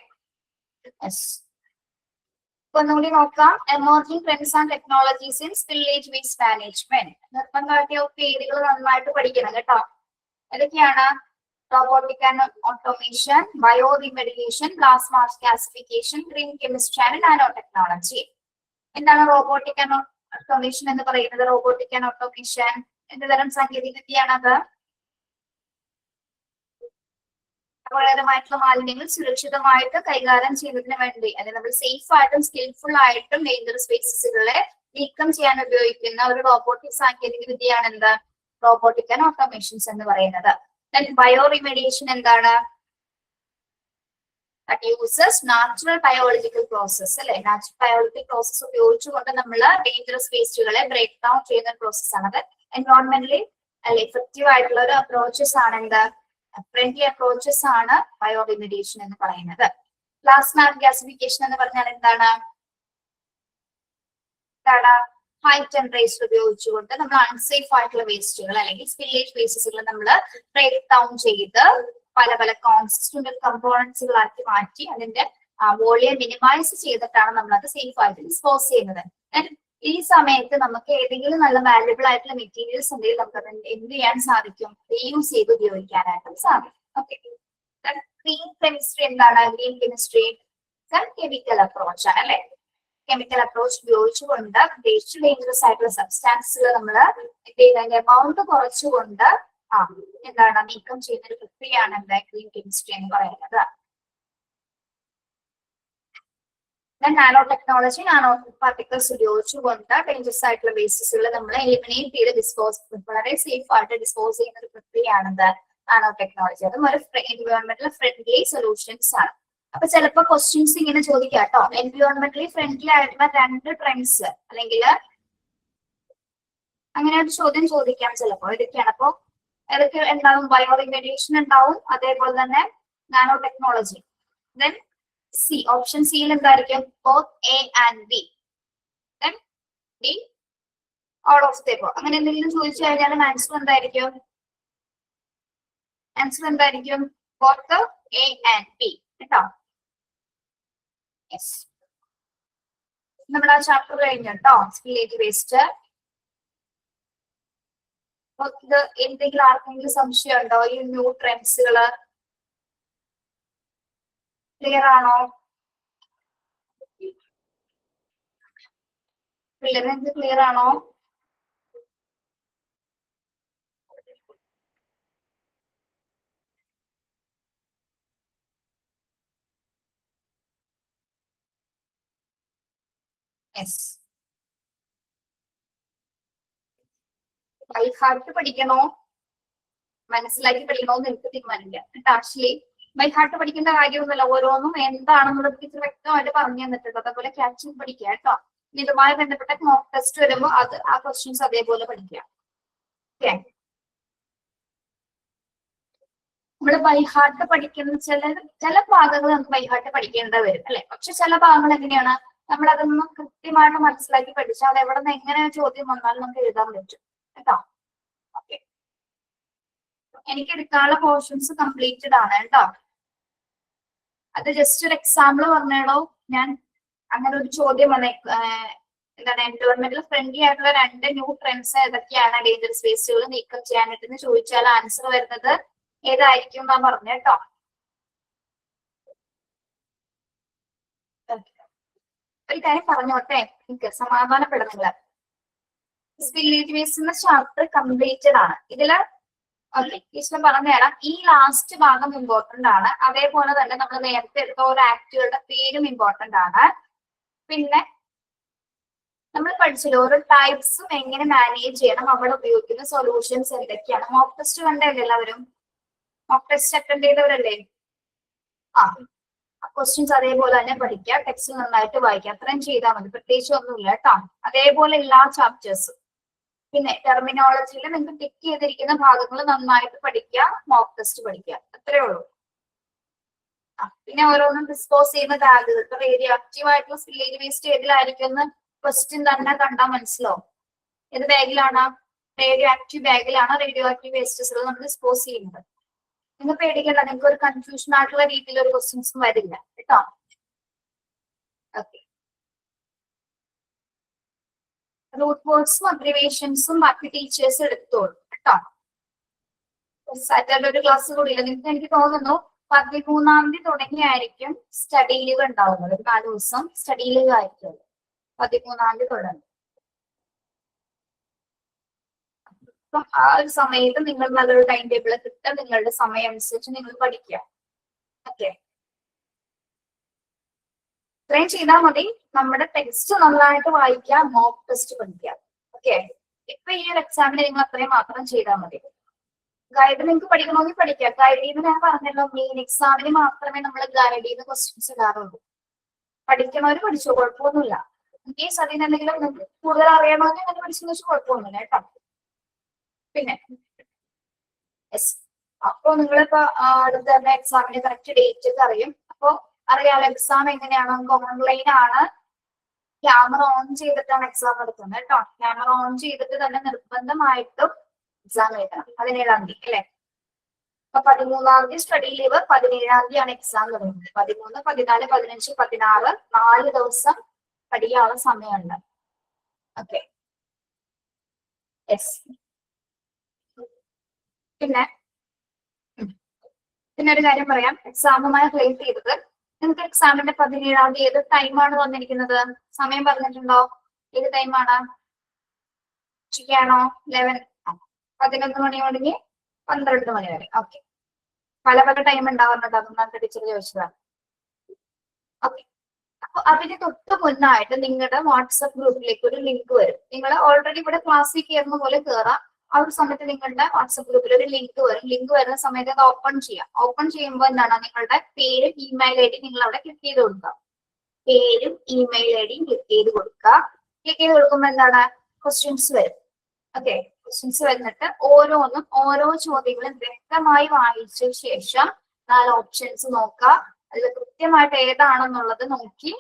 ഒന്നുകൂടി നോക്കാം. Emerging trends and technologies in spillage waste management. നിർബന്ധമാക്കിയ പേരുകൾ നന്നായിട്ട് പഠിക്കണം കേട്ടോ. ഏതൊക്കെയാണ്? Robotic and automation, bio remediation, plasma gasification, green chemistry and nano technology. എന്താണ് റോബോട്ടിക് ആൻഡ് ഓട്ടോമേഷൻ എന്ന് പറയുന്നത്? റോബോട്ടിക് ആൻഡ് ഓട്ടോമേഷൻ എന്ത് തരം സാങ്കേതിക വിദ്യയാണത്? അപകടകരമായിട്ടുള്ള മാലിന്യങ്ങൾ സുരക്ഷിതമായിട്ട് കൈകാര്യം ചെയ്യുന്നതിന് വേണ്ടി, അല്ലെങ്കിൽ നമ്മൾ സേഫ് ആയിട്ടും സ്കിൽഫുൾ ആയിട്ടും ഡേഞ്ചറസ് വേസ്റ്റ്സുകളെ നീക്കം ചെയ്യാൻ ഉപയോഗിക്കുന്ന ഒരു റോബോട്ടിക് സാങ്കേതിക വിദ്യയാണ് എന്താ? റോബോട്ടിക് ആൻഡ് ഓട്ടോമേഷൻസ് എന്ന് പറയുന്നത്. ബയോ റിമെഡിയേഷൻ എന്താണ്? that uses natural biological process അല്ലെ? നാച്ചുറൽ ബയോളജിക്കൽ പ്രോസസ് ഉപയോഗിച്ചുകൊണ്ട് നമ്മൾ ഡേഞ്ചറസ് വേസ്റ്റുകളെ ബ്രേക്ക് ഡൗൺ ചെയ്യുന്ന പ്രോസസ് ആണ്. അത് എൻവയോൺമെന്റലി അല്ലെ എഫക്റ്റീവ് ആയിട്ടുള്ള ഒരു അപ്രോച്ചസ് ആണ് എന്താ? ഫ്രണ്ട്ലി അപ്രോച്ചസ് ആണ് ബയോ റിമെഡിയേഷൻ എന്ന് പറയുന്നത്. ഗ്ലാസ് മാസ് ഗ്യാസിഫിക്കേഷൻ എന്ന് പറഞ്ഞാൽ എന്താണ്? ഹൈ ടെമ്പറേച്ചർ ഉപയോഗിച്ചുകൊണ്ട് നമ്മൾ അൺസേഫ് ആയിട്ടുള്ള വേസ്റ്റുകൾ അല്ലെങ്കിൽ സ്പില്ലേജ് വേസ്റ്റസുകൾ നമ്മൾ ബ്രേക്ക് ഡൗൺ ചെയ്ത് പല പല കോൺസ്റ്റിറ്റ്യൂന്റ് കമ്പോണൻസുകളാക്കി മാറ്റി അതിന്റെ വോളിയം മിനിമൈസ് ചെയ്തിട്ടാണ് നമ്മൾ അത് സേഫ് ആയിട്ട് ഡിസ്പോസ് ചെയ്യുന്നത്. ഈ സമയത്ത് നമുക്ക് ഏതെങ്കിലും നല്ല വാല്യുബിൾ ആയിട്ടുള്ള മെറ്റീരിയൽസ് ഉണ്ടെങ്കിൽ നമുക്ക് അത് എന്ത് ചെയ്യാൻ സാധിക്കും, റീയൂസ് ചെയ്ത് ഉപയോഗിക്കാനായിട്ടും സാധിക്കും. ഓക്കെ, ഗ്രീൻ കെമിസ്ട്രി എന്താണ്? ഗ്രീൻ കെമിസ്ട്രി കെമിക്കൽ അപ്രോച്ച് ആണ് അല്ലെ. കെമിക്കൽ അപ്രോച്ച് ഉപയോഗിച്ചുകൊണ്ട് വേസ്റ്റ് ഡേഞ്ചറസ് ആയിട്ടുള്ള സബ്സ്റ്റാൻസുകൾ നമ്മൾ അതിന്റെ എമൗണ്ട് കുറച്ചുകൊണ്ട് എന്താണ് നീക്കം ചെയ്യുന്ന ഒരു പ്രക്രിയയാണ് എന്താ ഗ്രീൻ കെമിസ്ട്രി എന്ന് പറയുന്നത്. നാനോ ടെക്നോളജി, നാനോ പാർട്ടിക്കിൾസ് ഉപയോഗിച്ചുകൊണ്ട് ഡേഞ്ചറസ് ആയിട്ടുള്ള വേസ്റ്റസുകൾ നമ്മൾ എലിമിനേറ്റ് ചെയ്ത് ഡിസ്പോസ് വളരെ സേഫ് ആയിട്ട് ഡിസ്പോസ് ചെയ്യുന്ന ഒരു പ്രക്രിയയാണെന്ത് നാനോ ടെക്നോളജി. അതും ഒരു എൻവയോൺമെന്റൽ ഫ്രണ്ട്ലി സൊല്യൂഷൻസ് ആണ്. അപ്പൊ ചിലപ്പോ ക്വസ്റ്റ്യൻസ് ഇങ്ങനെ ചോദിക്കാം കേട്ടോ, എൻവയോൺമെന്റലി ഫ്രണ്ട്ലി ആയിട്ടുള്ള 2 ട്രെൻഡ്സ് അല്ലെങ്കിൽ അങ്ങനെ ഒരു ചോദ്യം ചോദിക്കാം ചിലപ്പോ. ഇതൊക്കെയാണ്. അപ്പൊ ഏതൊക്കെ ഉണ്ടാവും? ബയോ റിമഡിയേഷൻ ഉണ്ടാവും, അതേപോലെ തന്നെ nano technology. Then C, option സിയിൽ എന്തായിരിക്കും? Both A and B. Then D all of the above. അങ്ങനെ എന്തെങ്കിലും ചോദിച്ചു കഴിഞ്ഞാൽ ആൻസർ എന്തായിരിക്കും? ആൻസർ എന്തായിരിക്കും? ബോത്ത് എ ആൻഡ് ബി കേട്ടോ. യെസ്, നമ്മുടെ ആ ചാപ്റ്റർ കഴിഞ്ഞു കേട്ടോ, സ്പില്ലേജ് വേസ്റ്റ്. ഇത് എന്തെങ്കിലും ആർക്കെങ്കിലും സംശയം ഉണ്ടോ? ഈ ന്യൂ ട്രെൻഡ്സുകള് ക്ലിയർ ആണോ? പിള്ളേർക്ക് ക്ലിയർ ആണോ? യെസ്. ബൈ ഹാർട്ട് പഠിക്കണോ, മനസ്സിലാക്കി പഠിക്കണോ എന്ന് എനിക്ക് തീരുമാനിക്കാം. ആക്ച്വലി ബൈ ഹാർട്ട് പഠിക്കേണ്ട കാര്യമൊന്നുമില്ല. ഓരോന്നും എന്താണെന്നുള്ളത് ടീച്ചർ വ്യക്തമായിട്ട് പറഞ്ഞു തന്നിട്ടുണ്ട്. അതേപോലെ ക്യാച്ചിങ് പഠിക്കുക കേട്ടോ. ഇതുമായി ബന്ധപ്പെട്ട മോക്ക് ടെസ്റ്റ് വരുമ്പോൾ അത് ആ ക്വസ്റ്റ്യൻസ് അതേപോലെ പഠിക്കുക. ഓക്കെ, നമ്മള് ബൈ ഹാർട്ട് പഠിക്കുന്ന ചില ഭാഗങ്ങൾ നമുക്ക് ബൈ ഹാർട്ട് പഠിക്കേണ്ടി വരും അല്ലെ. പക്ഷെ ചില ഭാഗങ്ങൾ എങ്ങനെയാണ്, നമ്മൾ അതൊന്നും കൃത്യമായിട്ട് മനസ്സിലാക്കി പഠിച്ചാൽ അത് എവിടെ നിന്ന് എങ്ങനെ ചോദ്യം വന്നാലും നമുക്ക് എഴുതാൻ പറ്റും കേട്ടോ. ഓക്കെ, എനിക്ക് എടുക്കാനുള്ള പോർഷൻസ് കംപ്ലീറ്റഡ് ആണ് കേട്ടോ. അത് ജസ്റ്റ് ഒരു എക്സാമ്പിൾ പറഞ്ഞേടോ. ഞാൻ അങ്ങനെ ഒരു ചോദ്യം വന്നേ, എന്താണ് എൻവയോൺമെന്റൽ ഫ്രണ്ട്ലി ആയിട്ടുള്ള 2 ന്യൂ ട്രെൻഡ്സ് ഏതൊക്കെയാണ് ഡേഞ്ചറസ് വേസ്റ്റുകൾ നീക്കം ചെയ്യാനായിട്ട് ചോദിച്ചാൽ ആൻസർ വരുന്നത് ഏതായിരിക്കും ഞാൻ പറഞ്ഞു കേട്ടോ. ഒരു കാര്യം പറഞ്ഞോട്ടെ, എനിക്ക് സമാധാനപ്പെടുന്നില്ല. സ്പില്ലേജ് വേസ്റ്റ് ചാപ്റ്റർ കംപ്ലീറ്റഡ് ആണ്. ഇതില് ടീച്ചർ പറഞ്ഞുതരാം, ഈ ലാസ്റ്റ് ഭാഗം ഇമ്പോർട്ടന്റ് ആണ്. അതേപോലെ തന്നെ നമ്മൾ നേരത്തെ എടുത്ത ഓരോ ആക്ടുകളുടെ പേരും ഇമ്പോർട്ടന്റ് ആണ്. പിന്നെ നമ്മൾ പഠിച്ചല്ലോ ഓരോ ടൈപ്സും എങ്ങനെ മാനേജ് ചെയ്യണം, അവിടെ ഉപയോഗിക്കുന്ന സൊല്യൂഷൻസ് എന്തൊക്കെയാണ്. മോക്ക് ടെസ്റ്റ് കണ്ടല്ലേ എല്ലാവരും? മോക്ക് ടെസ്റ്റ് അറ്റൻഡ് ചെയ്തവരല്ലേ? ക്വസ്റ്റ്യൻസ് അതേപോലെ തന്നെ പഠിക്കുക, ടെക്സ്റ്റ് നന്നായിട്ട് വായിക്കുക, അത്രയും ചെയ്താൽ മതി. പ്രത്യേകിച്ച് ഒന്നുമില്ല കേട്ടോ. അതേപോലെ എല്ലാ ചാപ്റ്റേഴ്സും. പിന്നെ ടെർമിനോളജിയിൽ നിങ്ങൾക്ക് ടിക്ക് ചെയ്തിരിക്കുന്ന ഭാഗങ്ങൾ നന്നായിട്ട് പഠിക്കുക, മോക്ക് ടെസ്റ്റ് പഠിക്കുക, അത്രേ ഉള്ളൂ. പിന്നെ ഓരോന്നും ഡിസ്പോസ് ചെയ്യുന്ന ബാഗുകൾ, ഇപ്പൊ റേഡിയോ ആക്റ്റീവ് ആയിട്ടുള്ള സ്പില്ലേജ് വേസ്റ്റ് ഏതിലായിരിക്കും എന്ന് ക്വസ്റ്റ്യൻ തന്നെ കണ്ടാൽ മനസ്സിലാവും. ഏത് ബാഗിലാണ്? റേഡിയോ ആക്റ്റീവ് ബാഗിലാണ് റേഡിയോ ആക്റ്റീവ് വേസ്റ്റസുകൾ നമ്മൾ ഡിസ്പോസ് ചെയ്യുന്നത്. നിങ്ങൾ പേടിക്കണ്ട, നിങ്ങൾക്ക് ഒരു കൺഫ്യൂഷൻ ആയിട്ടുള്ള രീതിയിൽ ഒരു ക്വസ്റ്റ്യൻസും വരില്ല കേട്ടോ. ഓക്കെ, റൂട്ട് വേർഡ്സും അബ്രിവേഷൻസും ബാക്കി ടീച്ചേഴ്സ് എടുത്തോളൂ കേട്ടോ. സാറ്റർഡേ ഒരു ക്ലാസ് കൂടിയില്ല. നിങ്ങൾക്ക് എനിക്ക് തോന്നുന്നു 13-ാം തീയതി തുടങ്ങിയായിരിക്കും സ്റ്റഡി ലീവ് ഉണ്ടാവുന്നത്. 4 ദിവസം സ്റ്റഡി ലീവ് ആയിരിക്കും 13-ാം തീയതി തുടങ്ങും. അപ്പം ആ ഒരു സമയത്ത് നിങ്ങൾ നല്ലൊരു ടൈം ടേബിൾ കിട്ടുക, നിങ്ങളുടെ സമയം അനുസരിച്ച് നിങ്ങൾ പഠിക്കുക. ഓക്കെ, ഇത്രയും ചെയ്താൽ മതി. നമ്മുടെ ടെക്സ്റ്റ് നന്നായിട്ട് വായിക്കുക, മോക്ക് ടെസ്റ്റ് പഠിക്കുക. ഓക്കെ, ഇപ്പൊ ഈ ഒരു എക്സാമിന് നിങ്ങൾ അത്രയും മാത്രം ചെയ്താൽ മതി. ഗൈഡ് നിങ്ങൾക്ക് പഠിക്കണമെങ്കിൽ പഠിക്കാം. ഗൈഡിൽ നിന്ന് ഞാൻ പറഞ്ഞല്ലോ, മെയിൻ എക്സാമിന് മാത്രമേ നമ്മൾ ഗൈഡിൽ നിന്ന് ക്വസ്റ്റ്യൻസ് ഇടാറുള്ളൂ. പഠിക്കണവര് പഠിച്ചോ, കുഴപ്പമൊന്നുമില്ല. ഇൻകേസ് അതിന് എന്തെങ്കിലും നിങ്ങൾക്ക് കൂടുതൽ അറിയണമെങ്കിൽ അങ്ങനെ പഠിച്ചെന്ന് വെച്ചാൽ കുഴപ്പമൊന്നുമില്ല കേട്ടോ. പിന്നെ അപ്പൊ നിങ്ങളിപ്പോ അടുത്ത തന്നെ എക്സാമിന്റെ കറക്റ്റ് ഡേറ്റ് ഒക്കെ അറിയും. അപ്പൊ അറിയാലോ എക്സാം എങ്ങനെയാണ്, നമുക്ക് ഓൺലൈൻ ആണ്. ക്യാമറ ഓൺ ചെയ്തിട്ടാണ് എക്സാം നടത്തുന്നത് കേട്ടോ. ക്യാമറ ഓൺ ചെയ്തിട്ട് തന്നെ നിർബന്ധമായിട്ടും എക്സാം എഴുതണം. 17-ാം തീയതി അല്ലെ. അപ്പൊ 13-ാം തീയതി സ്റ്റഡി ലീവ്, 17-ാം തീയതിയാണ് എക്സാം തുടങ്ങുന്നത്. 13, 14, 15, 16 4 ദിവസം പഠിക്കാനുള്ള സമയമുണ്ട്. ഓക്കെ. യെസ്. പിന്നെ ഒരു കാര്യം പറയാം, എക്സാമുമായി റിലേറ്റ് ചെയ്തത്. നിങ്ങൾക്ക് എക്സാമിന്റെ 17-ാം തീയതി ഏത് ടൈമാണ് തന്നിരിക്കുന്നത്? സമയം പറഞ്ഞിട്ടുണ്ടോ? ഏത് ടൈമാണ്? ഉച്ചയ്ക്കാണോ? 11 മണി തുടങ്ങി 12 മണി വരെ. ഓക്കെ. പല ടൈം ഉണ്ടാവുന്നുണ്ട്, അതൊന്നാമത്തെ ടീച്ചർ ചോദിച്ചതാണ്. ഓക്കെ. അപ്പൊ അതിന് തൊട്ട് മുന്നായിട്ട് നിങ്ങളുടെ വാട്സപ്പ് ഗ്രൂപ്പിലേക്ക് ഒരു ലിങ്ക് വരും. നിങ്ങൾ ഓൾറെഡി ഇവിടെ ക്ലാസ്സിൽ കയറുന്ന പോലെ കയറാം. ആ ഒരു സമയത്ത് നിങ്ങളുടെ വാട്സപ്പ് ഗ്രൂപ്പിൽ ഒരു ലിങ്ക് വരും. ലിങ്ക് വരുന്ന സമയത്ത് അത് ഓപ്പൺ ചെയ്യാം. ഓപ്പൺ ചെയ്യുമ്പോൾ എന്താണ്, നിങ്ങളുടെ പേരും ഇമെയിൽ ഐ ഡി നിങ്ങൾ അവിടെ ക്ലിക്ക് ചെയ്ത് കൊടുക്കുക. പേരും ഇമെയിൽ ഐ ഡിയും ക്ലിക്ക് ചെയ്ത് കൊടുക്കുക. ക്ലിക്ക് ചെയ്ത് കൊടുക്കുമ്പോൾ എന്താണ്, ക്വസ്റ്റ്യൻസ് വരും. ഓക്കെ. ക്വസ്റ്റ്യൻസ് വരുന്നിട്ട് ഓരോന്നും ഓരോ ചോദ്യങ്ങളും വ്യക്തമായി വായിച്ച ശേഷം 4 ഓപ്ഷൻസ് നോക്കുക. അതിൽ കൃത്യമായിട്ട് ഏതാണെന്നുള്ളത് നോക്കി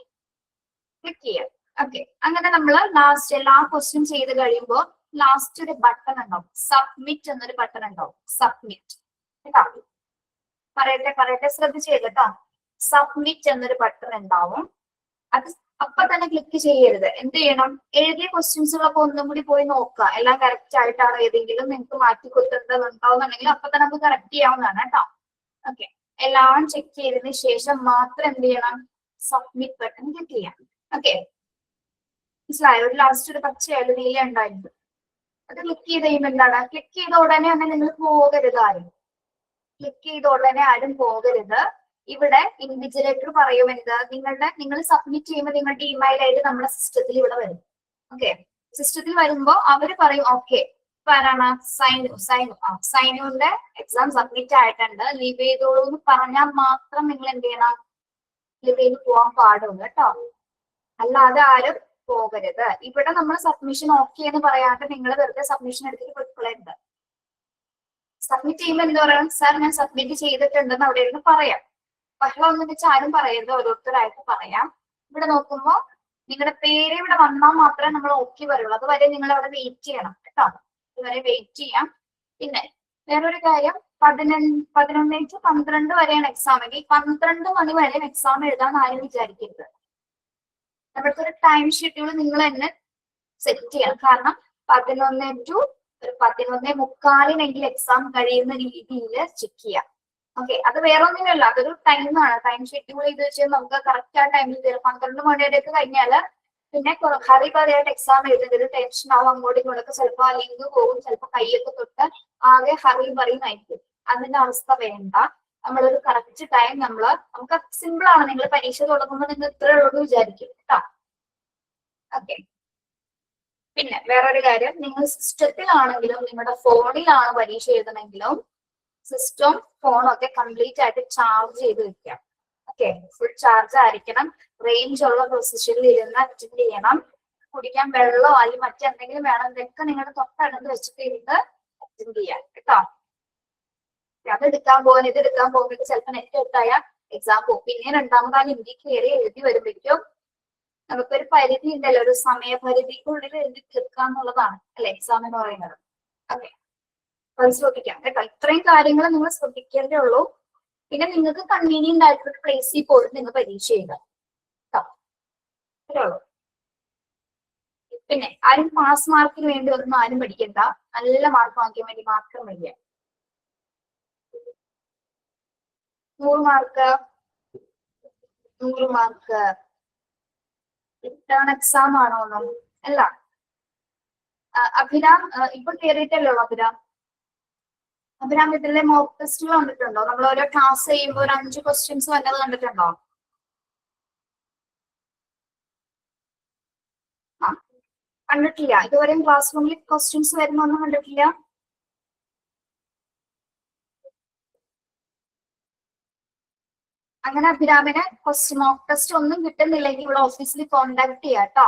ക്ലിക്ക് ചെയ്യാം. ഓക്കെ. അങ്ങനെ നമ്മൾ ലാസ്റ്റ് എല്ലാ ക്വസ്റ്റ്യൻ ചെയ്ത് കഴിയുമ്പോൾ ലാസ്റ്റ് ഒരു ബട്ടൺ ഉണ്ടാവും, സബ്മിറ്റ് എന്നൊരു ബട്ടൺ ഉണ്ടാവും. സബ്മിറ്റ് കേട്ടോ, പറയട്ടെ ശ്രദ്ധിച്ച് കേട്ടോ. സബ്മിറ്റ് എന്നൊരു ബട്ടൺ ഉണ്ടാവും. അത് അപ്പൊ തന്നെ ക്ലിക്ക് ചെയ്യരുത്. എന്ത് ചെയ്യണം, എഴുതിയ ക്വസ്റ്റ്യൻസുകളൊക്കെ ഒന്നും കൂടി പോയി നോക്കുക. എല്ലാം കറക്റ്റ് ആയിട്ടാണ്, ഏതെങ്കിലും നിങ്ങൾക്ക് മാറ്റി കൊടുത്തിട്ടുണ്ടെന്നുണ്ടെങ്കിൽ അപ്പൊ തന്നെ നമുക്ക് കറക്റ്റ് ചെയ്യാവുന്നതാണ് കേട്ടോ. ഓക്കെ. എല്ലാം ചെക്ക് ചെയ്തതിന് ശേഷം മാത്രം എന്ത് ചെയ്യണം, സബ്മിറ്റ് ബട്ടൺ ക്ലിക്ക് ചെയ്യാം. ഓക്കെ. മനസ്സിലായോ? ഒരു ലാസ്റ്റ് ഒരു പച്ചയായാലും നീല ഉണ്ടായിരുന്നു. അത് ക്ലിക്ക് ചെയ്ത് കഴിയുമ്പോൾ എന്താണ്, ക്ലിക്ക് ചെയ്ത ഉടനെ തന്നെ നിങ്ങൾ പോകരുത്. ക്ലിക്ക് ചെയ്ത ഉടനെ ആരും പോകരുത്. ഇവിടെ ഇൻവിജിലേറ്റർ പറയും എന്ത്, നിങ്ങൾ സബ്മിറ്റ് ചെയ്യുമ്പോൾ നിങ്ങളുടെ ഇമെയിൽ ഐ ഡി നമ്മുടെ സിസ്റ്റത്തിൽ ഇവിടെ വരും. ഓക്കെ. സിസ്റ്റത്തിൽ വരുമ്പോൾ അവര് പറയും ഓക്കെ ആരാണ്, സൈനുവിന്റെ എക്സാം സബ്മിറ്റ് ആയിട്ടുണ്ട്, ലീവ് ചെയ്തോളൂ എന്ന് പറഞ്ഞാൽ മാത്രം നിങ്ങൾ എന്ത് ചെയ്യണം, ലീവ് ചെയ്ത് പോകാൻ പാടുള്ളൂ കേട്ടോ. അല്ലാതെ ആരും പോകരുത്. ഇവിടെ നമ്മൾ സബ്മിഷൻ ഓക്കെ എന്ന് പറയാണ്ട് നിങ്ങൾ വെറുതെ സബ്മിഷൻ എടുത്തിട്ട് പൊയ്ക്കൊള്ളരുത്. സബ്മിറ്റ് ചെയ്യുമ്പോൾ എന്താ പറയാം, സാർ ഞാൻ സബ്മിറ്റ് ചെയ്തിട്ടുണ്ടെന്ന് അവിടെ ഇരുന്ന് പറയാം. ബഹളം ഒന്നും വെച്ച് ആരും പറയരുത്, ഓരോരുത്തരായിട്ട് പറയാം. ഇവിടെ നോക്കുമ്പോൾ നിങ്ങളുടെ പേര് ഇവിടെ വന്നാൽ മാത്രമേ നമ്മൾ ഓക്കെ വരുള്ളൂ. അതുവരെ നിങ്ങൾ അവിടെ വെയിറ്റ് ചെയ്യണം കേട്ടോ. അതുവരെ വെയിറ്റ് ചെയ്യാം. പിന്നെ വേറൊരു കാര്യം, 11 to 12 വരെയാണ് എക്സാം എങ്കിൽ 12 മണി വരെ എക്സാം എഴുതാൻ ആരും വിചാരിക്കരുത്. നമ്മൾക്ക് ഒരു ടൈം ഷെഡ്യൂൾ നിങ്ങൾ തന്നെ സെറ്റ് ചെയ്യണം. കാരണം 11 to 11:45 എക്സാം കഴിയുന്ന രീതിയിൽ ചെക്ക് ചെയ്യാം. ഓക്കെ. അത് വേറെ ഒന്നുമില്ല, അതൊരു ടൈമാണ്. ടൈം ഷെഡ്യൂൾ ചെയ്ത് വെച്ചാൽ നമുക്ക് കറക്റ്റ് ആ ടൈമിൽ തരും. 12 മണിവരെയൊക്കെ കഴിഞ്ഞാൽ പിന്നെ ഹറി പറയായിട്ട് എക്സാം എഴുതുന്നത് ടെൻഷൻ ആവും. അങ്ങോട്ടും ഇങ്ങോട്ടൊക്കെ ചിലപ്പോൾ ആ ലിങ്ക് പോകും, ചിലപ്പോൾ കൈയൊക്കെ തൊട്ട് ആകെ ഹറി പറയുന്നതായിരിക്കും. അതിന്റെ അവസ്ഥ വേണ്ട. നമ്മളൊരു കറക്റ്റ് ടൈം നമുക്ക് സിമ്പിൾ ആണ്. നിങ്ങൾ പരീക്ഷ തുടങ്ങുമ്പോൾ നിങ്ങൾ ഇത്രേ ഉള്ളൂ വിചാരിക്കും കേട്ടോ. ഓക്കെ. പിന്നെ വേറൊരു കാര്യം, നിങ്ങൾ സിസ്റ്റത്തിലാണെങ്കിലും നിങ്ങളുടെ ഫോണിലാണ് പരീക്ഷ എഴുതണമെങ്കിലും സിസ്റ്റം ഫോണൊക്കെ കംപ്ലീറ്റ് ആയിട്ട് ചാർജ് ചെയ്ത് വെക്കാം. ഓക്കെ. ഫുൾ ചാർജ് ആയിരിക്കണം. റേഞ്ച് ഉള്ള പൊസിഷനിൽ ഇരുന്ന് അറ്റൻഡ് ചെയ്യണം. കുടിക്കാൻ വെള്ളമോ അല്ലെങ്കിൽ മറ്റെന്തെങ്കിലും വേണം, ഇതൊക്കെ നിങ്ങളുടെ തൊട്ടടുത്ത് വെച്ചിട്ട് ഇരുന്ന് അറ്റൻഡ് ചെയ്യാം കേട്ടോ. അത് എടുക്കാൻ പോകുന്നത് ഇത് എടുക്കാൻ പോകുന്നത് ചിലപ്പോൾ നെറ്റ് എടുത്തായ എക്സാം പോകും. പിന്നെ രണ്ടാമത് ആ ലിങ്കിൽ കയറി എഴുതി വരുമ്പോഴേക്കും നമുക്കൊരു പരിധി ഉണ്ടല്ലോ, ഒരു സമയപരിധിക്കുള്ളിൽ എഴുതി തീർക്കാന്നുള്ളതാണ് അല്ലെ എക്സാം എന്ന് പറയുന്നത്. ഓക്കെ. അത് ശ്രദ്ധിക്കാം കേട്ടോ. ഇത്രയും കാര്യങ്ങൾ നിങ്ങൾ ശ്രദ്ധിക്കേണ്ടേ ഉള്ളൂ. പിന്നെ നിങ്ങൾക്ക് കൺവീനിയന്റ് ആയിട്ടുള്ള പ്ലേസിൽ പോയിട്ട് നിങ്ങൾ പരീക്ഷ ചെയ്യുക കേട്ടോ. അത്രേ ഉള്ളൂ. പിന്നെ ആരും പാസ് മാർക്കിന് വേണ്ടി ഒന്നും ആരും പഠിക്കണ്ട. നല്ല മാർക്ക് വാങ്ങിക്കാൻ വേണ്ടി മാത്രം പഠിക്കുക. 100 മാർക്ക് റിട്ടേൺ എക്സാം ആണോ ഒന്നും അല്ല. അഭിരാം ഇപ്പൊ കയറിയിട്ടല്ലോ അഭിരാം ഇതിലെ മോക്ക് ടെസ്റ്റുകൾ കണ്ടിട്ടുണ്ടോ? നമ്മൾ ഓരോ ക്ലാസ് ചെയ്യുമ്പോൾ ഒരു 5 ക്വസ്റ്റ്യൻസ് വന്നത് കണ്ടിട്ടുണ്ടോ? കണ്ടിട്ടില്ല. ഇതുവരെയും ക്ലാസ് റൂമിൽ ക്വസ്റ്റ്യൻസ് വരുന്നൊന്നും കണ്ടിട്ടില്ല. അങ്ങനെ അഭിരാമിനെ മോക്ക് ടെസ്റ്റ് ഒന്നും കിട്ടുന്നില്ലെങ്കിൽ ഇവിടെ ഓഫീസിൽ കോൺടാക്ട് ചെയ്യാം കേട്ടോ.